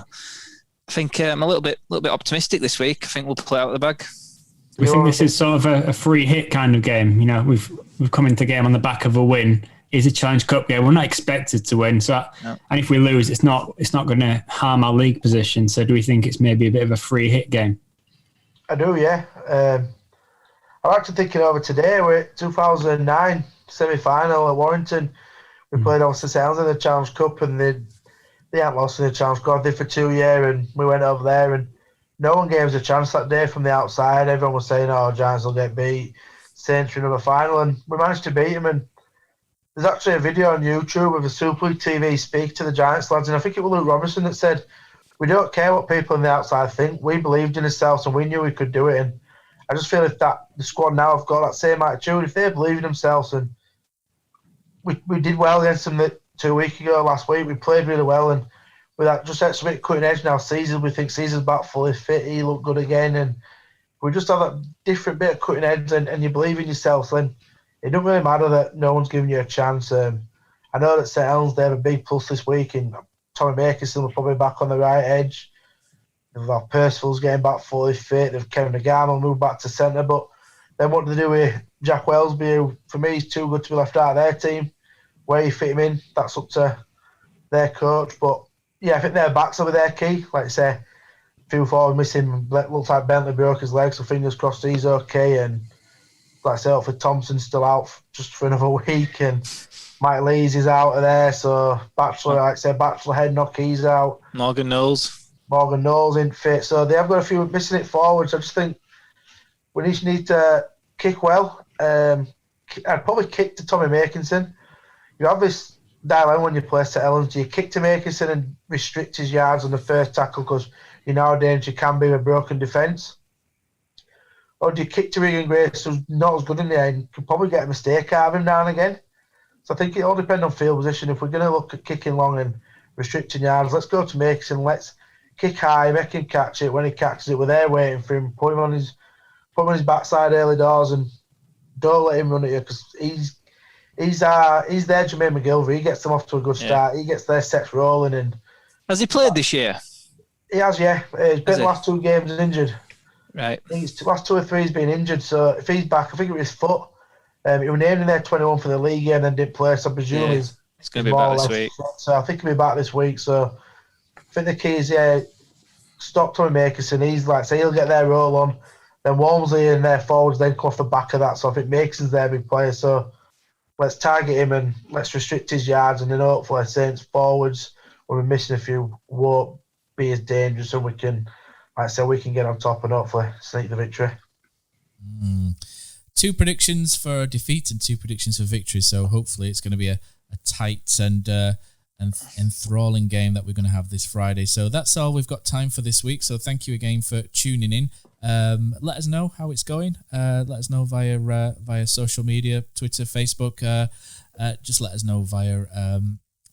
I think I'm a little bit optimistic this week. I think we'll play out of the bag. We think this is sort of a free hit kind of game. We've come into the game on the back of a win. It's a Challenge Cup game. We're not expected to win. So, no. And if we lose, it's not going to harm our league position. So, do we think it's maybe a bit of a free hit game? I do, yeah. I'm actually thinking over today. We're 2009 semi-final at Warrington. We played on St Helens in the Challenge Cup, and they hadn't lost in the Challenge Cup. They for 2 years, and we went over there, and no one gave us a chance that day from the outside. Everyone was saying, Giants will get beat. Saints in the final, and we managed to beat them. And there's actually a video on YouTube of a Super League TV speak to the Giants lads, and I think it was Luke Robinson that said, "We don't care what people on the outside think. We believed in ourselves, and we knew we could do it." And I just feel if the squad now have got that same attitude, if they believe in themselves, and we did well against them 2 weeks ago, last week, we played really well, and with that just extra bit cutting edge now, we think Season's back fully fit, he looked good again, and we just have that different bit of cutting edge, and you believe in yourself, then it doesn't really matter that no one's giving you a chance. I know that St Helens, they have a big plus this week, and Tommy Makerson will probably back on the right edge. They've got Percival's getting back fully fit. They've Kevin Nagano moved back to centre, but then what do they do with Jack Wellesby, who for me is too good to be left out of their team? Where you fit him in, that's up to their coach. But yeah, I think their backs will be their key. Like I say, few forward missing. Looks like Bentley broke his leg, so fingers crossed he's okay. And like I say, for Thompson's still out just for another week, and Mike Lees is out of there. So Batchelor head knock, he's out. Morgan Knowles isn't fit. So they have got a few missing it forwards. I just think we just need to kick well. I'd probably kick to Tommy Makinson. You have this dilemma when you play St Helens. Do you kick to Makinson and restrict his yards on the first tackle because you know how dangerous you can be with a broken defence? Or do you kick to Regan Grace, who's not as good in the end, could probably get a mistake out of him now and again? So I think it all depends on field position. If we're going to look at kicking long and restricting yards, let's go to Makinson. Let's kick high, make him catch it. When he catches it, we're there waiting for him. Put him on his backside early doors and don't let him run at you because he's their Jermaine McGilvery. He gets them off to a good start. He gets their sets rolling. And has he played this year? He has, yeah. He's been the last 2 games injured. Right. I think the last 2 or 3 he's been injured. So if he's back, I think it was his foot. He was named in there 21 for the league and then didn't play. So I presume he's going to be back this week. So I think he'll be back this week. So I think the key is, stop Tommy Makerson. He's like, say he'll get their roll on. Then Walmsley and their forwards then come off the back of that. So I think Makerson's their big player. So let's target him and let's restrict his yards, and then hopefully Saints forwards, when we're missing a few, won't be as dangerous, so we can, like I said, we can get on top and hopefully sneak the victory. 2 predictions for defeat and 2 predictions for victory. So hopefully it's going to be a tight and enthralling game that we're going to have this Friday. So that's all we've got time for this week. So thank you again for tuning in. Let us know how it's going. Let us know via social media, Twitter, Facebook. Just let us know via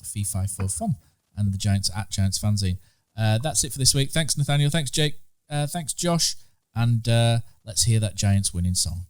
Fee544Fun and the Giants at Giants Fanzine. That's it for this week. Thanks, Nathaniel. Thanks, Jake. Thanks, Josh. And let's hear that Giants winning song.